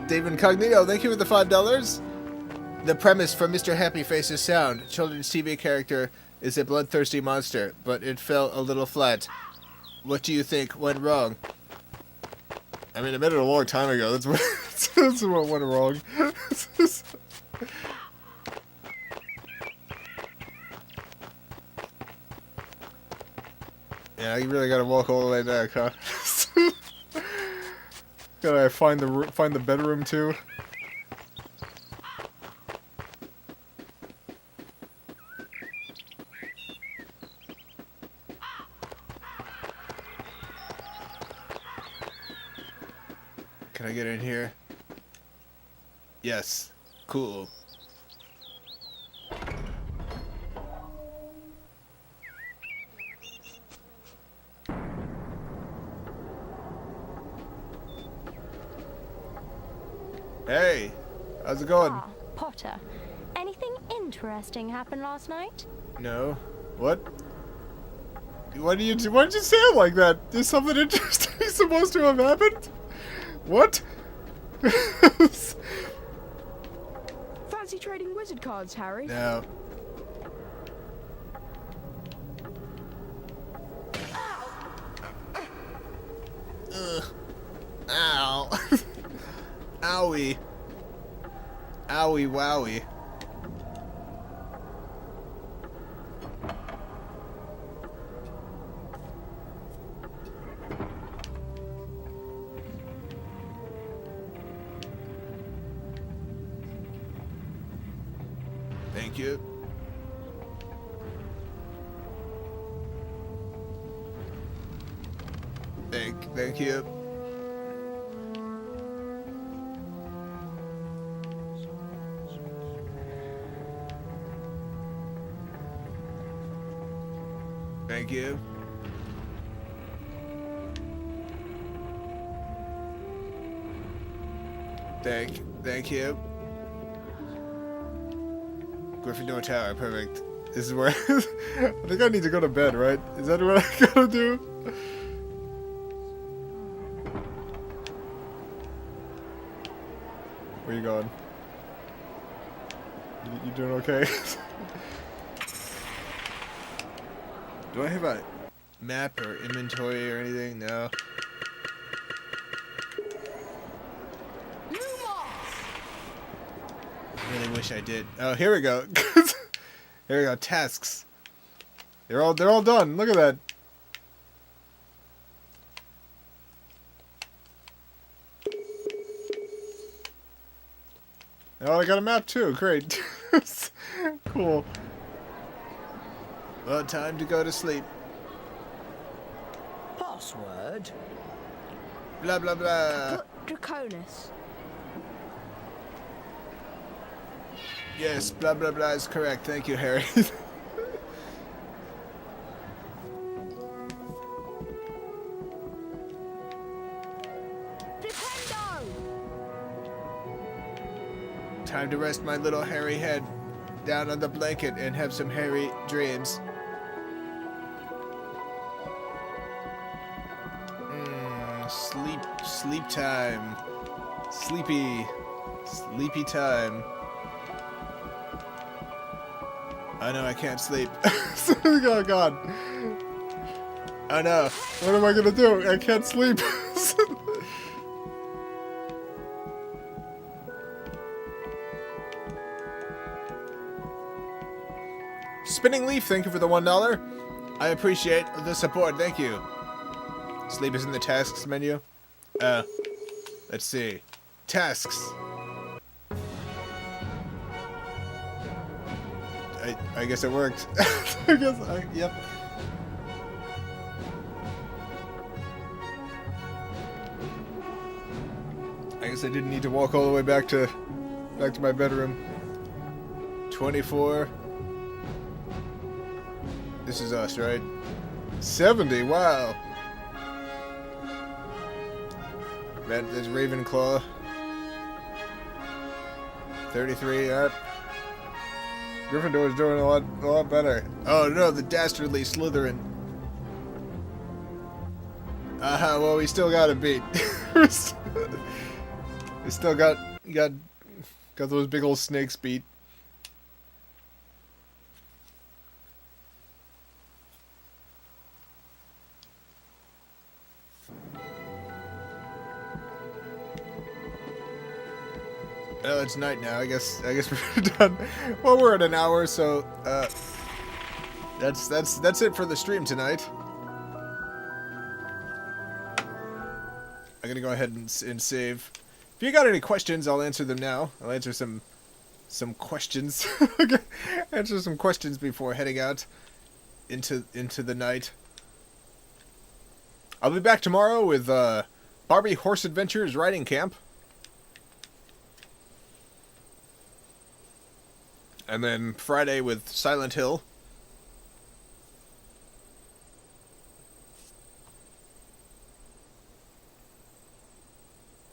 Dave Incognito, thank you for the $5. The premise for Mr. Happy Face is sound. Children's TV character is a bloodthirsty monster, but it fell a little flat. What do you think went wrong? I mean, I made it a long time ago. That's what went wrong. Yeah, you really gotta walk all the way back, huh? Gotta find the bedroom too. Can I get in here? Yes. Cool. Hey, how's it going? Ah, Potter. Anything interesting happened last night? No. What? Why'd you say it like that? Is something interesting supposed to have happened? What? Fancy trading wizard cards, Harry? No. Ugh. Ow. Owie. Owie wowie. Thank you. Thank you. Thank you. Thank you. Gryffindor Tower, perfect. This is where I think I need to go to bed, right? Is that what I gotta do? Where you going? You doing okay? Do I have a map or inventory or anything? No. I really wish I did. Oh, here we go. Here we go. Tasks. They're all done. Look at that. Oh, I got a map too. Great. Cool. Well, time to go to sleep. Password? Blah, blah, blah. Put Draconis. Yes, blah, blah, blah is correct. Thank you, Harry. Nintendo! Time to rest my little hairy head down on the blanket and have some hairy dreams. Sleep time. Sleepy time. I know I can't sleep. Oh God. I know. What am I gonna do? I can't sleep. Spinning Leaf, thank you for the $1. I appreciate the support. Thank you. Sleep is in the tasks menu. Let's see. Tasks. I guess it worked. Yep. I guess I didn't need to walk all the way back to my bedroom. 24. This is us, right? 70, wow. Man, there's Ravenclaw. 33, Gryffindor's doing a lot better. Oh no, the dastardly Slytherin. Well, we still got it beat. We still got those big old snakes beat. Oh, it's night now. I guess we're done. Well, we're at an hour, so that's it for the stream tonight. I'm gonna go ahead and save. If you got any questions, I'll answer them now. I'll answer some questions. Answer some questions before heading out into the night. I'll be back tomorrow with Barbie Horse Adventures Riding Camp. And then Friday with Silent Hill.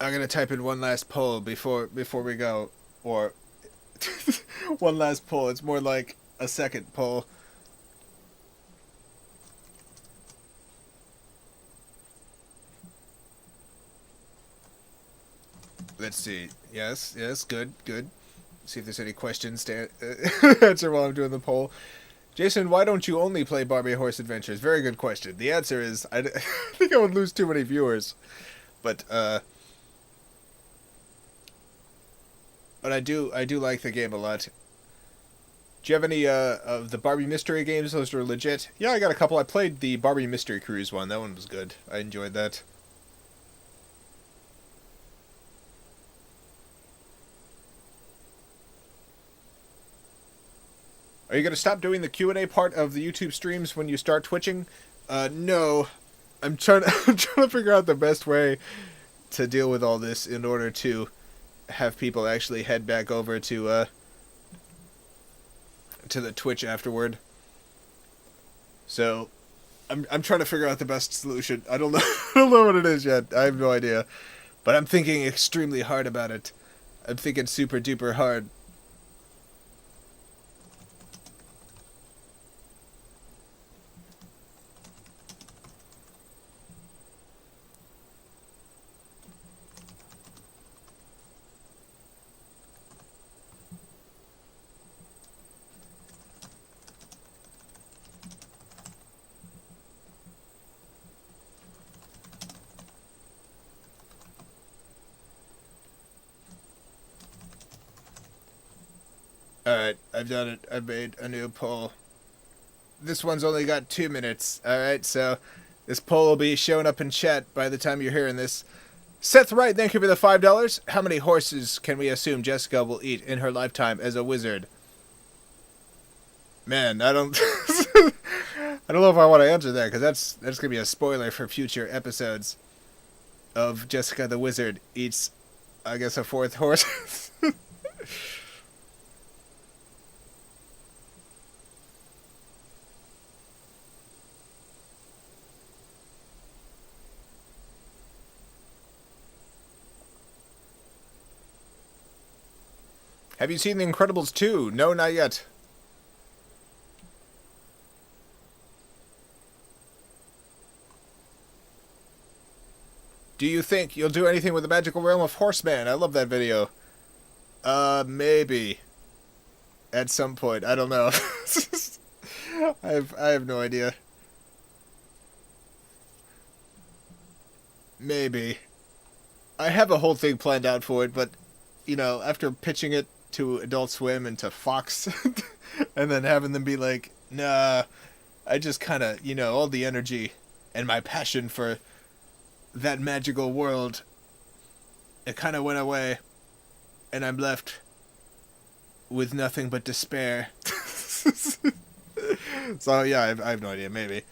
I'm gonna type in one last poll before we go, or one last poll. It's more like a second poll. Let's see. Yes, good. see if there's any questions to answer while I'm doing the poll. Jason, why don't you only play Barbie Horse Adventures? Very good question. The answer is, I think I would lose too many viewers. But I do like the game a lot. Do you have any of the Barbie Mystery games? Those are legit. Yeah, I got a couple. I played the Barbie Mystery Cruise one. That one was good. I enjoyed that. Are you going to stop doing the Q&A part of the YouTube streams when you start twitching? No. I'm trying to figure out the best way to deal with all this in order to have people actually head back over to the Twitch afterward. So I'm trying to figure out the best solution. I don't know I don't know what it is yet. I have no idea. But I'm thinking extremely hard about it. I'm thinking super duper hard. Alright, I've done it. I've made a new poll. This one's only got 2 minutes. Alright, so this poll will be showing up in chat by the time you're hearing this. Seth Wright, thank you for the $5. How many horses can we assume Jessica will eat in her lifetime as a wizard? Man, I don't I don't know if I want to answer that, because that's going to be a spoiler for future episodes of Jessica the Wizard eats, I guess, a 4th horse. Have you seen The Incredibles 2? No, not yet. Do you think you'll do anything with the magical realm of Horseman? I love that video. Maybe. At some point. I don't know. I have no idea. Maybe. I have a whole thing planned out for it, but, you know, after pitching it to Adult Swim and to Fox, and then having them be like, nah, I just kind of, you know, all the energy and my passion for that magical world, it kind of went away, and I'm left with nothing but despair. So, yeah, I have no idea, maybe.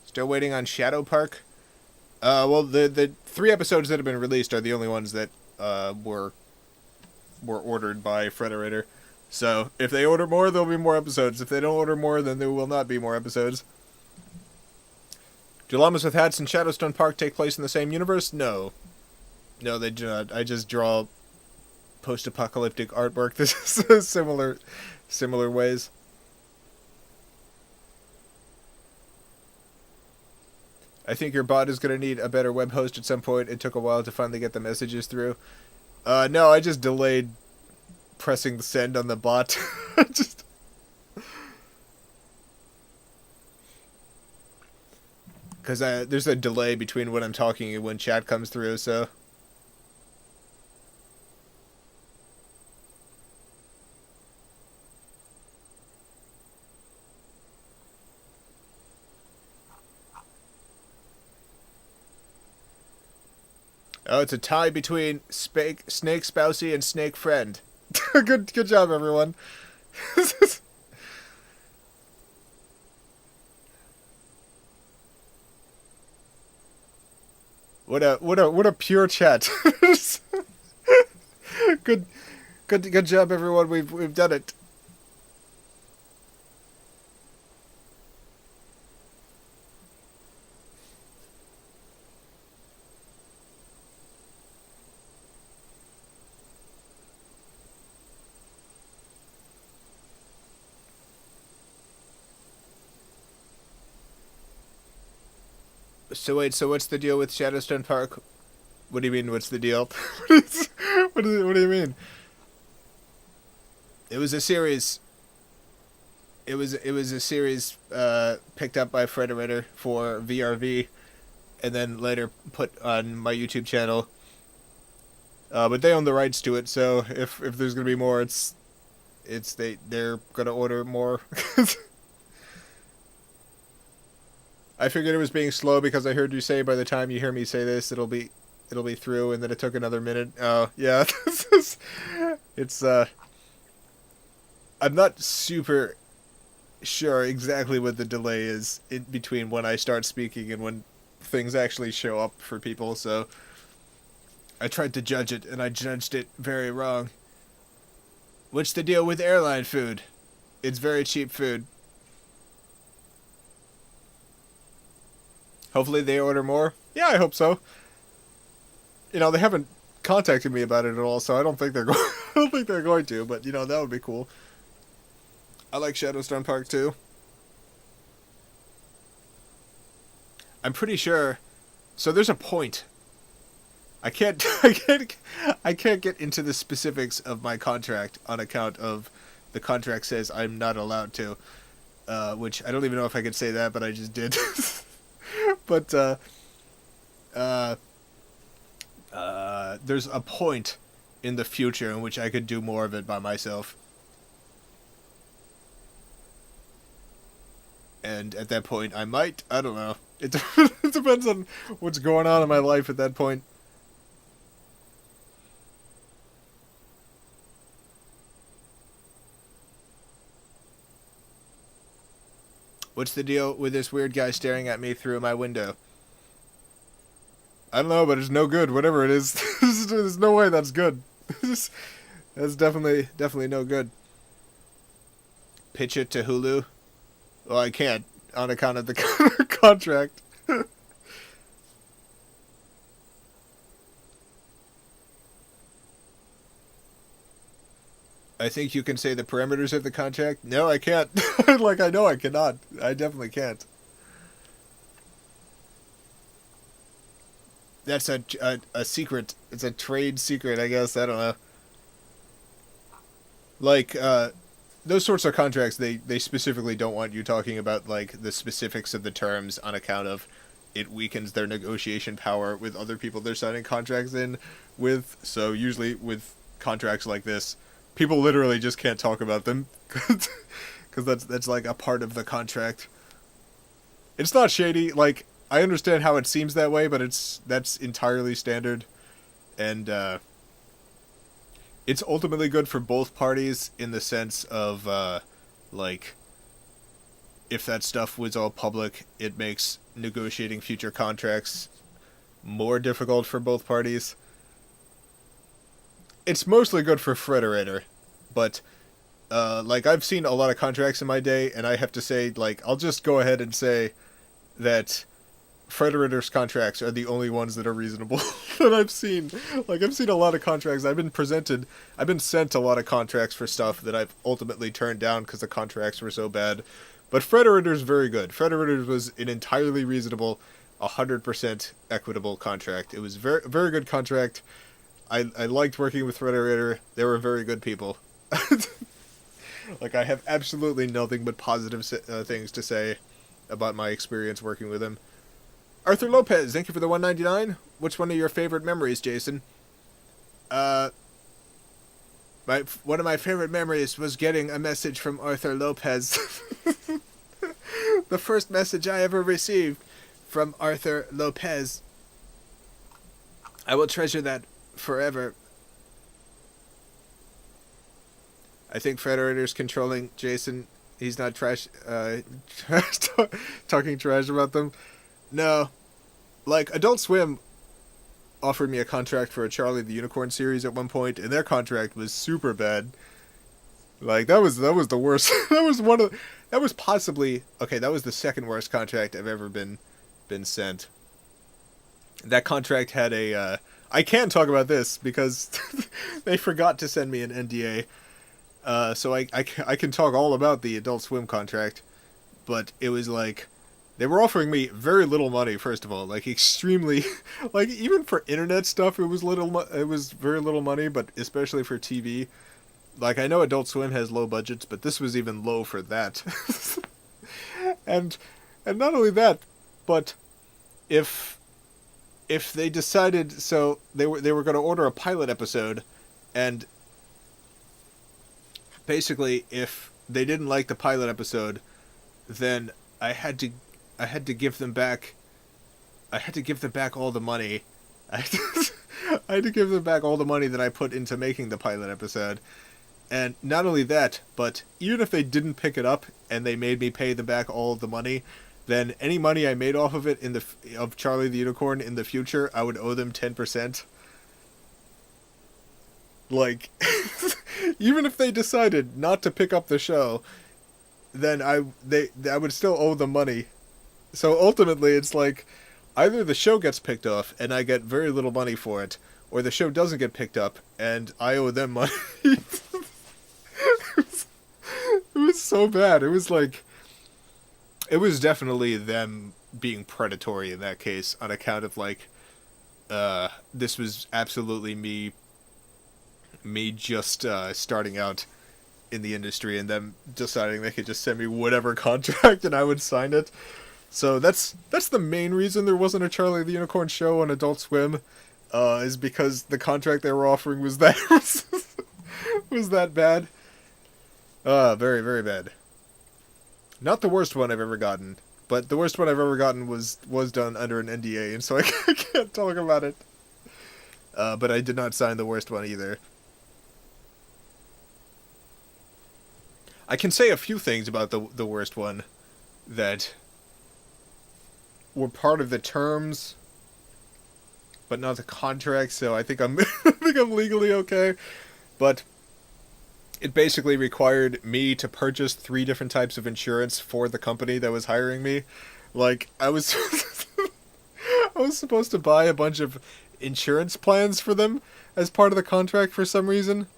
Still waiting on Shadow Park? Well, the 3 episodes that have been released are the only ones that were ordered by Frederator. So, if they order more, there'll be more episodes. If they don't order more, then there will not be more episodes. Do llamas with hats in Shadowstone Park take place in the same universe? No. No, they do not. I just draw post-apocalyptic artwork. This is similar ways. I think your bot is going to need a better web host at some point. It took a while to finally get the messages through. No, I just delayed pressing send on the bot. Because there's a delay between when I'm talking and when chat comes through, so... Oh, it's a tie between Snake Spousey and Snake Friend. Good job, everyone. What a pure chat. Good job, everyone. We've done it. So wait, so what's the deal with Shadowstone Park? What do you mean, what's the deal? What do you mean? It was a series. It was a series picked up by Frederator for VRV, and then later put on my YouTube channel. But they own the rights to it, so if there's gonna be more, they're gonna order more. I figured it was being slow because I heard you say by the time you hear me say this, it'll be through, and then it took another minute. Oh yeah, I'm not super sure exactly what the delay is in between when I start speaking and when things actually show up for people, so I tried to judge it, and I judged it very wrong. What's the deal with airline food? It's very cheap food. Hopefully they order more. Yeah, I hope so. You know, they haven't contacted me about it at all, so I don't think they're going. I don't think they're going to, but you know, that would be cool. I like Shadowstone Park too. I'm pretty sure. So there's a point. I can't get into the specifics of my contract on account of the contract says I'm not allowed to. Which I don't even know if I could say that, but I just did. But there's a point in the future in which I could do more of it by myself. And at that point, I might. I don't know. It depends on what's going on in my life at that point. What's the deal with this weird guy staring at me through my window? I don't know, but it's no good. Whatever it is, there's no way that's good. That's definitely no good. Pitch it to Hulu. Well, I can't on account of the contract. I think you can say the parameters of the contract. No, I can't. Like, I know I cannot. I definitely can't. That's a secret. It's a trade secret, I guess. I don't know. Like, those sorts of contracts, they specifically don't want you talking about, like, the specifics of the terms on account of it weakens their negotiation power with other people they're signing contracts in with. So usually with contracts like this, people literally just can't talk about them because that's like a part of the contract. It's not shady. Like, I understand how it seems that way, but that's entirely standard, and it's ultimately good for both parties in the sense of like, if that stuff was all public, it makes negotiating future contracts more difficult for both parties. It's mostly good for Frederator, but like, I've seen a lot of contracts in my day, and I have to say, like, I'll just go ahead and say that Frederator's contracts are the only ones that are reasonable that I've seen. Like, I've seen a lot of contracts. I've been sent a lot of contracts for stuff that I've ultimately turned down because the contracts were so bad. But Frederator's very good. Frederator's was an entirely reasonable, 100% equitable contract. It was very, very good contract. I liked working with Frederator. They were very good people. Like, I have absolutely nothing but positive things to say about my experience working with him. Arthur Lopez, thank you for the $1.99. Which one of your favorite memories, Jason? One of my favorite memories was getting a message from Arthur Lopez. The first message I ever received from Arthur Lopez. I will treasure that forever. I think Frederator's controlling Jason. He's not talking trash about them. No. Like, Adult Swim offered me a contract for a Charlie the Unicorn series at one point, and their contract was super bad. Like, that was the worst. that was possibly, okay, that was the second worst contract I've ever been sent. That contract had a, I can talk about this because they forgot to send me an NDA. So I can talk all about the Adult Swim contract, but it was like, They were offering me very little money, first of all, like extremely, like even for internet stuff, it was very little money, but especially for TV. Like, I know Adult Swim has low budgets, but this was even low for that. and not only that, but if they decided, so they were going to order a pilot episode, and basically if they didn't like the pilot episode, then I had to give them back. I had to give them back all the money. I had to give them back all the money that I put into making the pilot episode. And not only that, but even if they didn't pick it up and they made me pay them back all of the money, then any money I made off of it of Charlie the Unicorn in the future, I would owe them 10%. Like, even if they decided not to pick up the show, then I would still owe them money. So ultimately, it's like, either the show gets picked off and I get very little money for it, or the show doesn't get picked up and I owe them money. It was so bad. It was like, it was definitely them being predatory in that case, on account of like, this was absolutely me just starting out in the industry and them deciding they could just send me whatever contract and I would sign it. So that's the main reason there wasn't a Charlie the Unicorn show on Adult Swim, is because the contract they were offering was that was that bad. Very, very bad. Not the worst one I've ever gotten, but the worst one I've ever gotten was done under an NDA, and so I can't talk about it. But I did not sign the worst one either. I can say a few things about the worst one that were part of the terms, but not the contract, so I think I'm I think I'm legally okay. But it basically required me to purchase 3 different types of insurance for the company that was hiring me. Like, I was I was supposed to buy a bunch of insurance plans for them as part of the contract for some reason.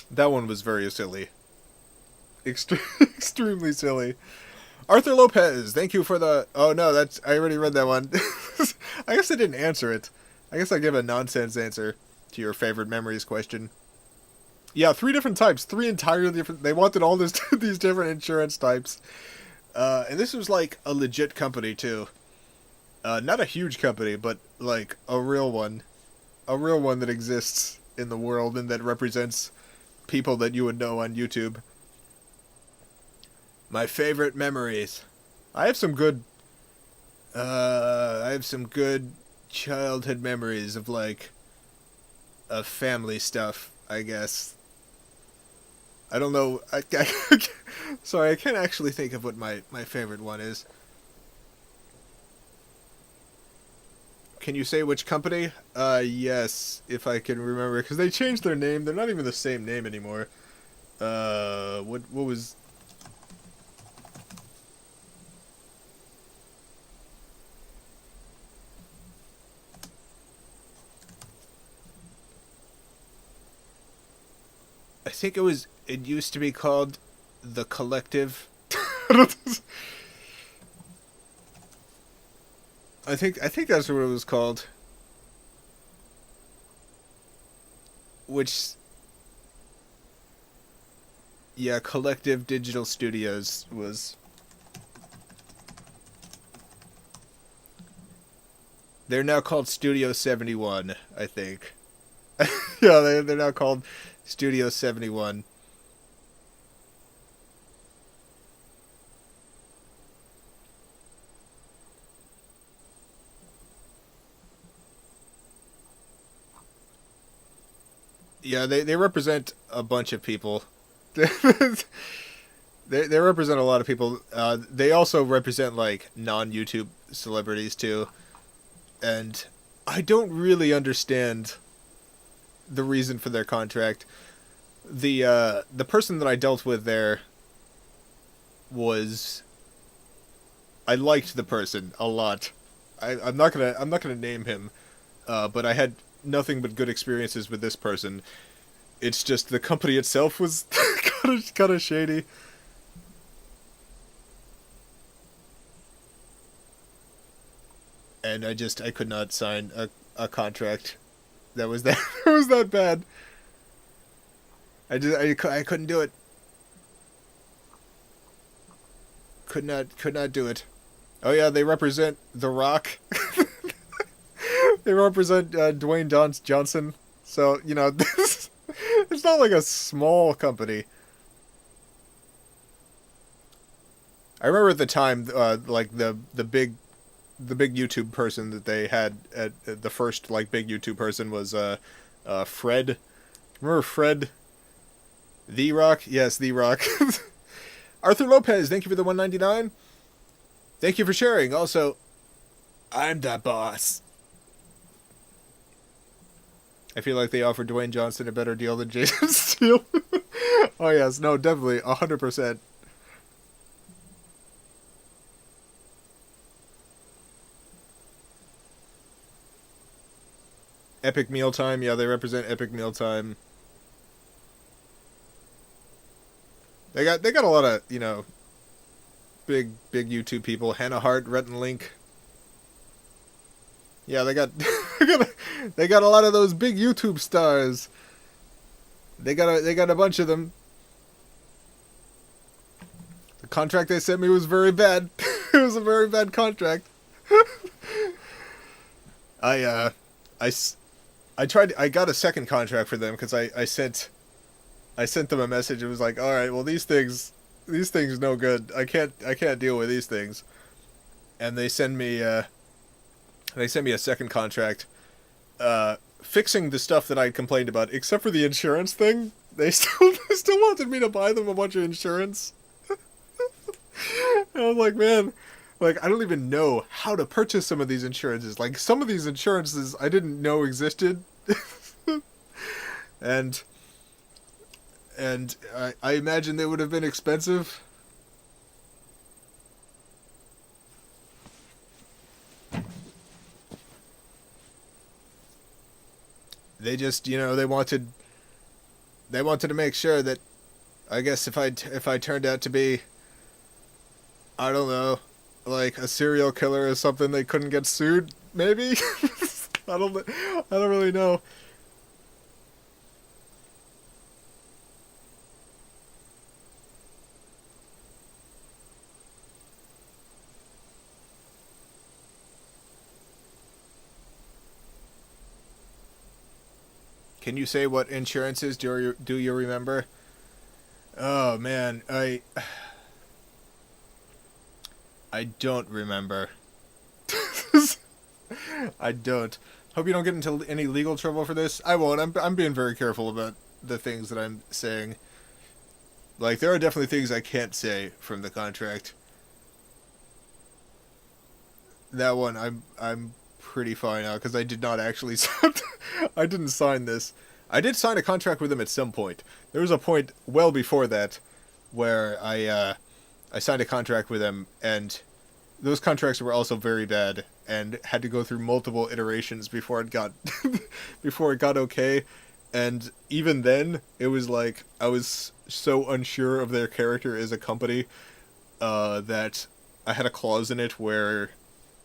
That one was very silly. Extremely silly. Arthur Lopez, thank you for the... Oh no, I already read that one. I guess I didn't answer it. I guess I gave a nonsense answer to your favorite memories question. Yeah, 3 different types. 3 entirely different... They wanted all these different insurance types. And this was like a legit company too. Not a huge company, but like a real one. A real one that exists in the world and that represents people that you would know on YouTube. My favorite memories. I have some good childhood memories of like of family stuff, I guess. I don't know. Sorry, I can't actually think of what my favorite one is. Can you say which company? Yes, if I can remember, because they changed their name. They're not even the same name anymore. What was... I think it used to be called The Collective. I think that's what it was called. Which... Yeah, Collective Digital Studios was... They're now called Studio 71, I think. Yeah, they're now called Studio 71. Yeah, they represent a bunch of people. They represent a lot of people. They also represent like non-YouTube celebrities too. And I don't really understand the reason for their contract. The person that I dealt with there was... I liked the person a lot. I'm not gonna name him, but I had nothing but good experiences with this person. It's just the company itself was kind of shady. and I could not sign a contract that was that that was that bad. I couldn't do it. Could not do it. Oh yeah, they represent The Rock. They represent Dwayne Johnson. So, you know, it's not like a small company. I remember at the time, like the big YouTube person that they had at the first like big YouTube person was Fred. Remember Fred? The Rock? Yes, The Rock. Arthur Lopez, thank you for the 199. Thank you for sharing. Also, I'm the boss. I feel like they offered Dwayne Johnson a better deal than Jason Steele. Oh yes, no, definitely, 100%. Epic Mealtime, yeah, they represent Epic Mealtime. They got a lot of, you know, big YouTube people. Hannah Hart, Rhett and Link. Yeah, they got they got a lot of those big YouTube stars. They got a bunch of them. The contract they sent me was very bad. It was a very bad contract. I got a second contract for them because I sent them a message. It was like, all right, well these things no good. I can't deal with these things. And they send me a second contract, fixing the stuff that I complained about, except for the insurance thing. They still wanted me to buy them a bunch of insurance. And I was like, man, like, I don't even know how to purchase some of these insurances. Like, some of these insurances I didn't know existed. and I imagine they would have been expensive. They just, you know, they wanted to make sure that, I guess if I turned out to be, I don't know, like a serial killer or something, they couldn't get sued, maybe? I don't really know. Can you say what insurances do you remember? Oh man, I don't remember. I don't. Hope you don't get into any legal trouble for this. I won't. I'm being very careful about the things that I'm saying. Like, there are definitely things I can't say from the contract. That one I'm pretty fine out because I did not actually I didn't sign this. I did sign a contract with them at some point. There was a point well before that where I signed a contract with them, and those contracts were also very bad and had to go through multiple iterations before it got before it got okay. And even then, it was like I was so unsure of their character as a company that I had a clause in it where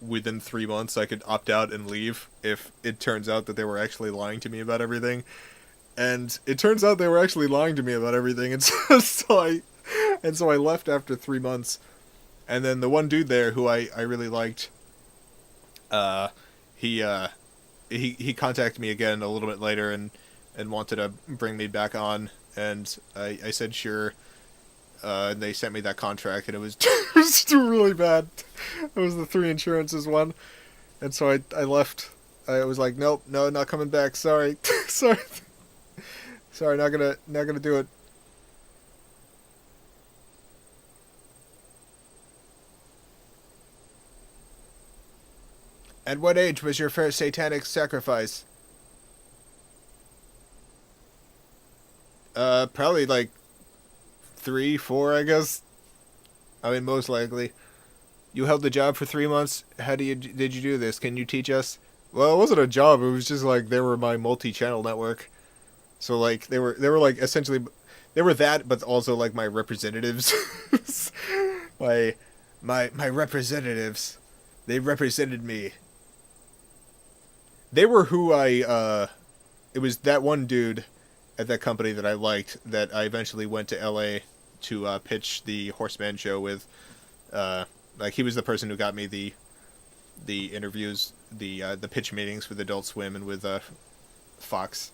within 3 months I could opt out and leave if it turns out that they were actually lying to me about everything. And it turns out they were actually lying to me about everything, and so I left after 3 months. And then the one dude there who I really liked, he contacted me again a little bit later and wanted to bring me back on, and I said sure. And they sent me that contract, and it was still really bad. It was the 3 insurances one, and so I left. I was like, nope, no, not coming back. Sorry, sorry, not gonna do it. At what age was your first satanic sacrifice? Probably like 3, 4, I guess. I mean, most likely. You held the job for 3 months. How did you do this? Can you teach us? Well, it wasn't a job. It was just like they were my multi-channel network. So like they were like essentially they were that, but also like my representatives. my representatives. They represented me They were who I, it was that one dude at that company that I liked that I eventually went to LA to pitch the Horseman show with. Like, he was the person who got me the interviews, the pitch meetings with Adult Swim and with Fox.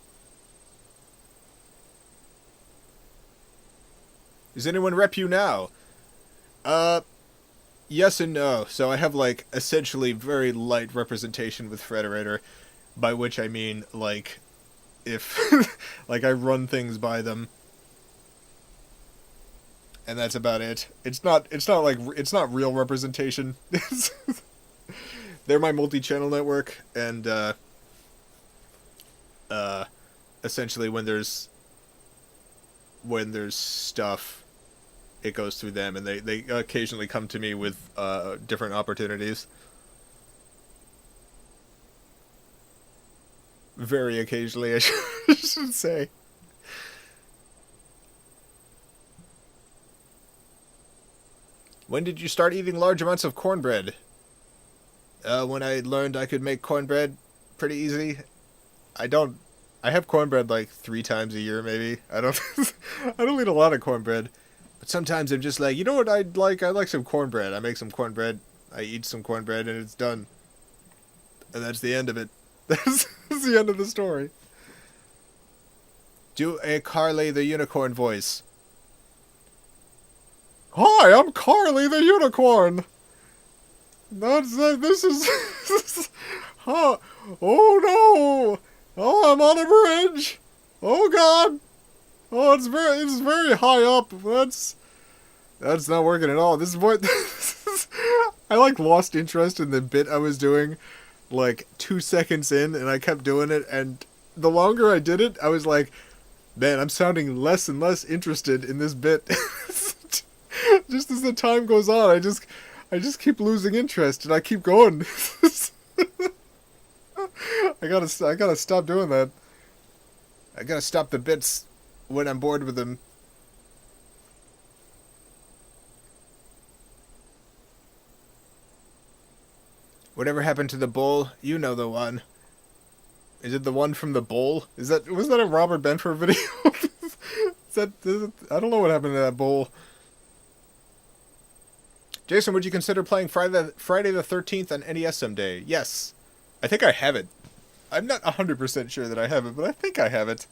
Does anyone rep you now? Yes and no. So I have, like, essentially very light representation with Frederator, by which I mean, like, if, like, I run things by them, and that's about it. It's not real representation. They're my multi-channel network, and, essentially when there's stuff, it goes through them, and they occasionally come to me with different opportunities. Very occasionally, I should say. When did you start eating large amounts of cornbread? When I learned I could make cornbread pretty easy. I have cornbread like 3 times a year, maybe. I don't eat a lot of cornbread. But sometimes I'm just like, you know what I'd like? I like some cornbread. I make some cornbread. I eat some cornbread, and it's done. And that's the end of it. That's the end of the story. Do a Carly the Unicorn voice. Hi, I'm Carly the Unicorn. This is... Huh. Oh no! Oh, I'm on a bridge! Oh god! Oh, it's very high up. That's not working at all. This is what I like lost interest in the bit I was doing like 2 seconds in, and I kept doing it, and the longer I did it, I was like, man, I'm sounding less and less interested in this bit. Just as the time goes on, I just keep losing interest, and I keep going. I gotta stop doing that. I gotta stop the bits when I'm bored with them. Whatever happened to the bowl? You know the one. Is it the one from the bowl? Was that a Robert Benford video? I don't know what happened to that bowl. Jason, would you consider playing Friday the 13th on NES someday? Yes. I think I have it. I'm not 100% sure that I have it, but I think I have it.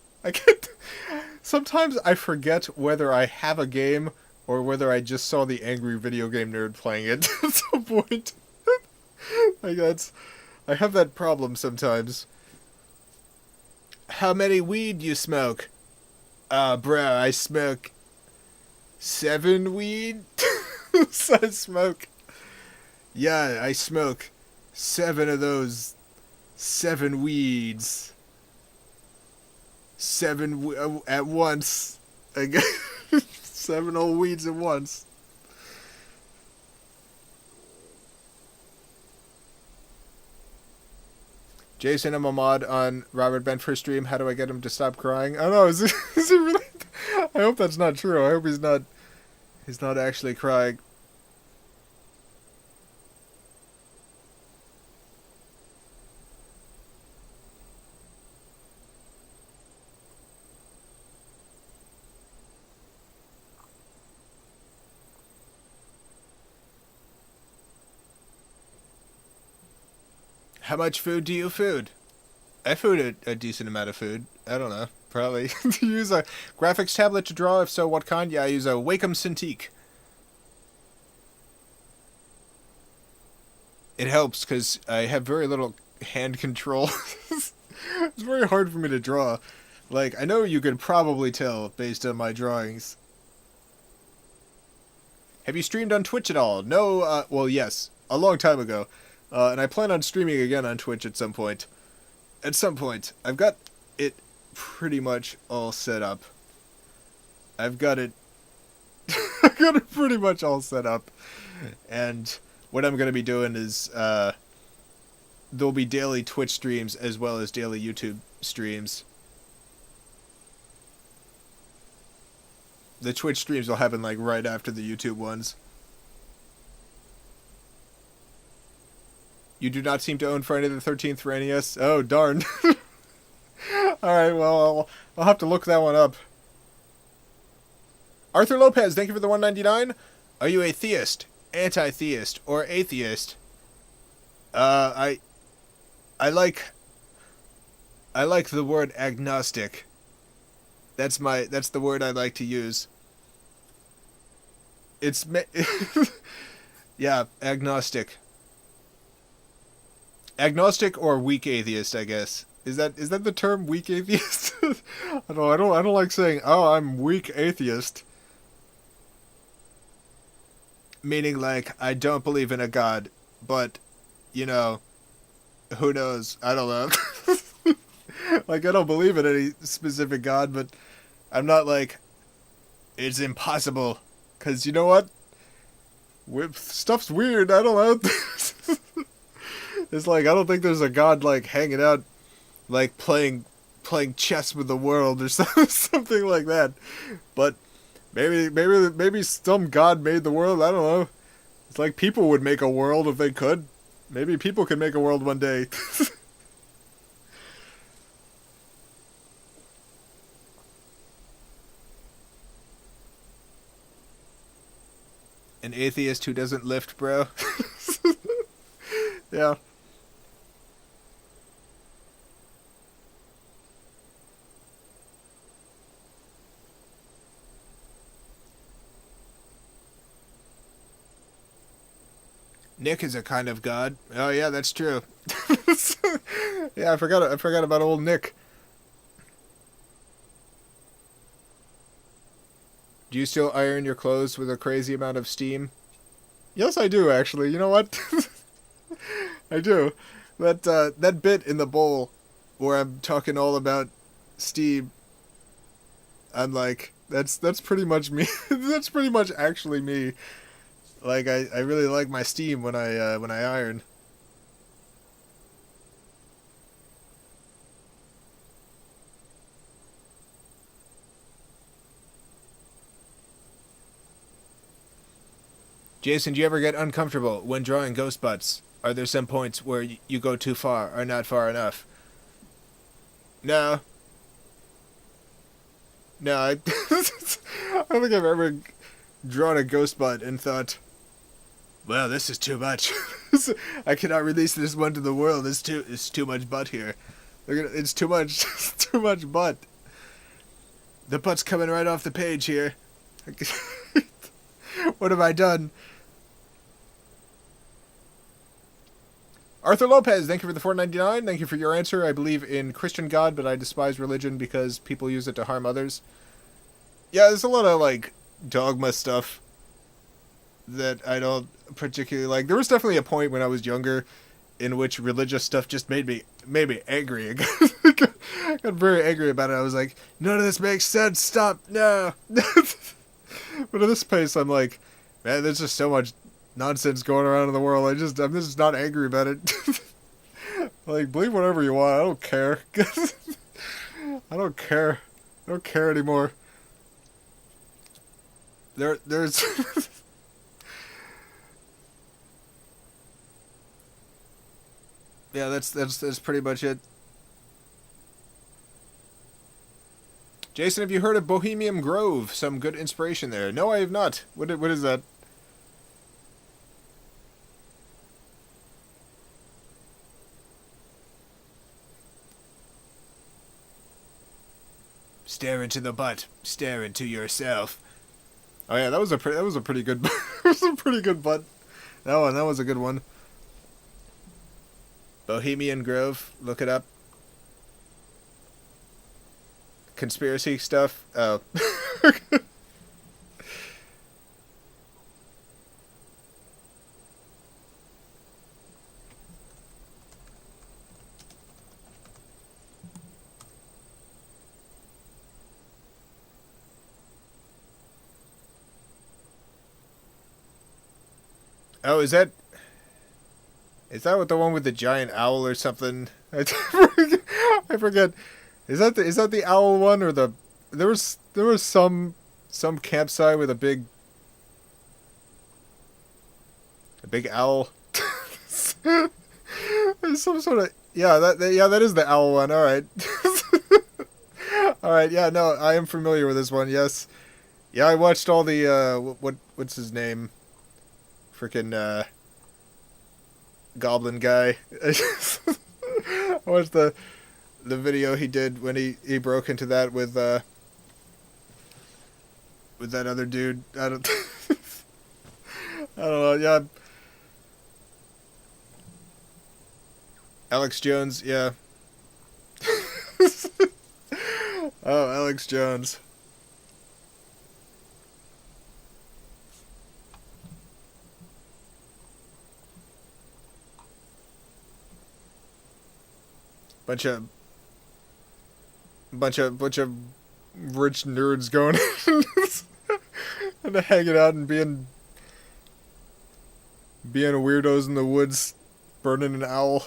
Sometimes I forget whether I have a game or whether I just saw the angry video game nerd playing it at some point. I have that problem sometimes. How many weed you smoke? Bruh, I smoke 7 weed. I smoke 7 of those 7 weeds. 7 at once. I got 7 old weeds at once. Jason, I'm a mod on Robert Benford's stream. How do I get him to stop crying? I don't know. Is he really? I hope that's not true. I hope he's not actually crying. How much food do you food? I food a decent amount of food. I don't know. Probably. Do you use a graphics tablet to draw? If so, what kind? Yeah, I use a Wacom Cintiq. It helps because I have very little hand control. It's very hard for me to draw. Like, I know you could probably tell based on my drawings. Have you streamed on Twitch at all? No, well, yes. A long time ago. And I plan on streaming again on Twitch at some point. At some point. I've got it pretty much all set up. I've got it pretty much all set up. And what I'm going to be doing is, there'll be daily Twitch streams as well as daily YouTube streams. The Twitch streams will happen, like, right after the YouTube ones. You do not seem to own Friday the 13th for NES. Oh, darn. Alright, well, I'll have to look that one up. Arthur Lopez, thank you for the 199. Are you a theist, anti-theist, or atheist? I like the word agnostic. That's the word I like to use. Yeah, agnostic. Agnostic or weak atheist, I guess. Is that the term, weak atheist? I don't like saying, "Oh, I'm weak atheist." Meaning, like, I don't believe in a god, but, you know, who knows? I don't know. Like, I don't believe in any specific god, but I'm not like, it's impossible. Because, you know what? Stuff's weird, I don't know. It's like, I don't think there's a god, like, hanging out, like, playing chess with the world or something like that. But maybe some god made the world, I don't know. It's like people would make a world if they could. Maybe people can make a world one day. An atheist who doesn't lift, bro. Yeah. Nick is a kind of god. Oh yeah, that's true. Yeah, I forgot about old Nick. Do you still iron your clothes with a crazy amount of steam? Yes, I do, actually. You know what? I do. That bit in the bowl where I'm talking all about steam, I'm like, that's pretty much me. That's pretty much actually me. Like, I really like my steam when I iron. Jason, do you ever get uncomfortable when drawing ghost butts? Are there some points where you go too far or not far enough? No. No, I don't think I've ever drawn a ghost butt and thought, well, this is too much. I cannot release this one to the world. It's too much butt here. It's too much too much butt. The butt's coming right off the page here. What have I done? Arthur Lopez, thank you for the $4.99. Thank you for your answer. I believe in Christian God, but I despise religion because people use it to harm others. Yeah, there's a lot of, like, dogma stuff that I don't particularly like. There was definitely a point when I was younger in which religious stuff just made me angry. I got very angry about it. I was like, none of this makes sense. Stop. No. But at this pace, I'm like, man, there's just so much nonsense going around in the world. I'm just not angry about it. Like, believe whatever you want. I don't care. I don't care. I don't care anymore. There's yeah, that's pretty much it. Jason, have you heard of Bohemian Grove? Some good inspiration there. No, I have not. What is that? Stare into the butt. Stare into yourself. Oh yeah, that was a pretty good. That was a pretty good butt. That was a good one. Bohemian Grove. Look it up. Conspiracy stuff. Oh. Oh, is that what the one with the giant owl or something? I forget. Is that the owl one or the there was some campsite with a big There's some sort of that is the owl one. All right. All right. Yeah. No, I am familiar with this one. Yes. Yeah, I watched all the what's his name? Freaking Goblin guy. I watched the video he did when he broke into that with that other dude. I don't know. Yeah. Alex Jones, yeah. Oh, Alex Jones. Bunch of rich nerds going and hanging out and being weirdos in the woods, burning an owl.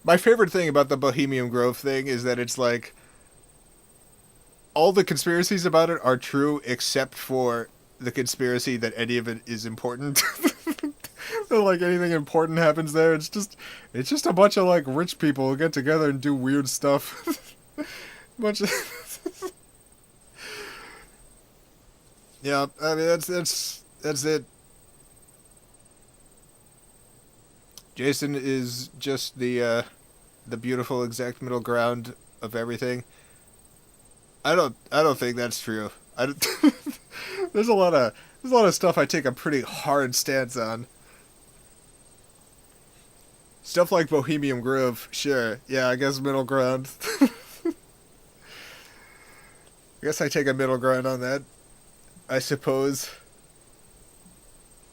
My favorite thing about the Bohemian Grove thing is that it's like all the conspiracies about it are true except for the conspiracy that any of it is important. So, like, anything important happens there, it's just a bunch of like rich people who get together and do weird stuff. Bunch of yeah, I mean that's it. Jason is just the beautiful exact middle ground of everything. I don't think that's true. I don't there's a lot of stuff I take a pretty hard stance on. Stuff like Bohemian Grove, sure. Yeah, I guess middle ground. I guess I take a middle ground on that, I suppose.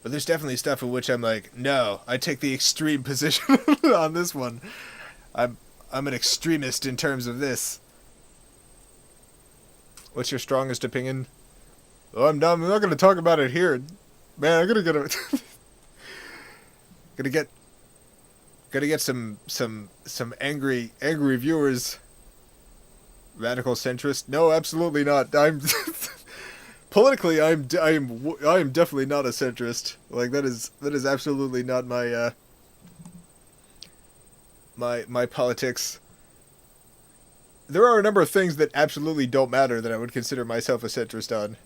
But there's definitely stuff in which I'm like, no, I take the extreme position on this one. I'm an extremist in terms of this. What's your strongest opinion? Oh, I'm not going to talk about it here. Man, I'm going to get some angry viewers. Radical centrist? No, absolutely not. I'm politically, I am definitely not a centrist. Like that is absolutely not my my politics. There are a number of things that absolutely don't matter that I would consider myself a centrist on.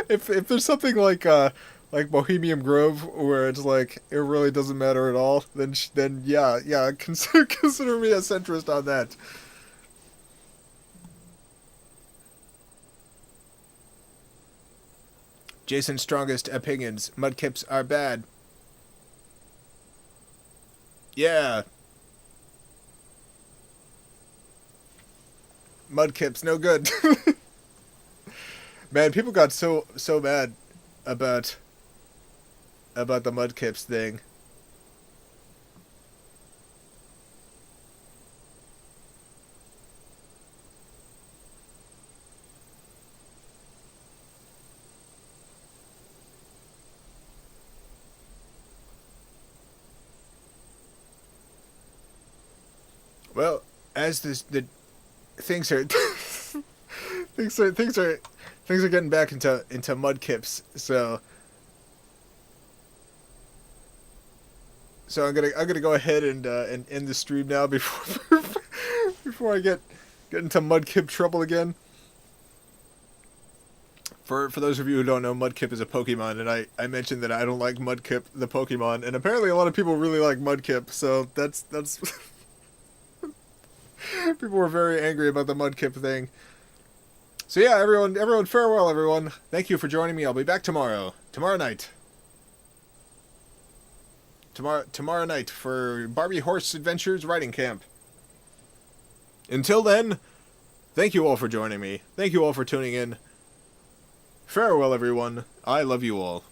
If there's something like Bohemian Grove where it's like it really doesn't matter at all, then yeah, consider me a centrist on that. Jason's strongest opinions: mudkips are bad. Yeah. Mudkips no good. Man, people got so mad about the mudkips thing. Well, as the things are things are getting back into mudkips, so I'm gonna go ahead and end the stream now before I get into mudkip trouble again. For those of you who don't know, Mudkip is a Pokemon, and I mentioned that I don't like Mudkip the Pokemon, and apparently a lot of people really like Mudkip, so that's people were very angry about the Mudkip thing. So yeah, everyone, farewell, everyone. Thank you for joining me. I'll be back tomorrow night. Tomorrow night for Barbie Horse Adventures Riding Camp. Until then, thank you all for joining me. Thank you all for tuning in. Farewell, everyone. I love you all.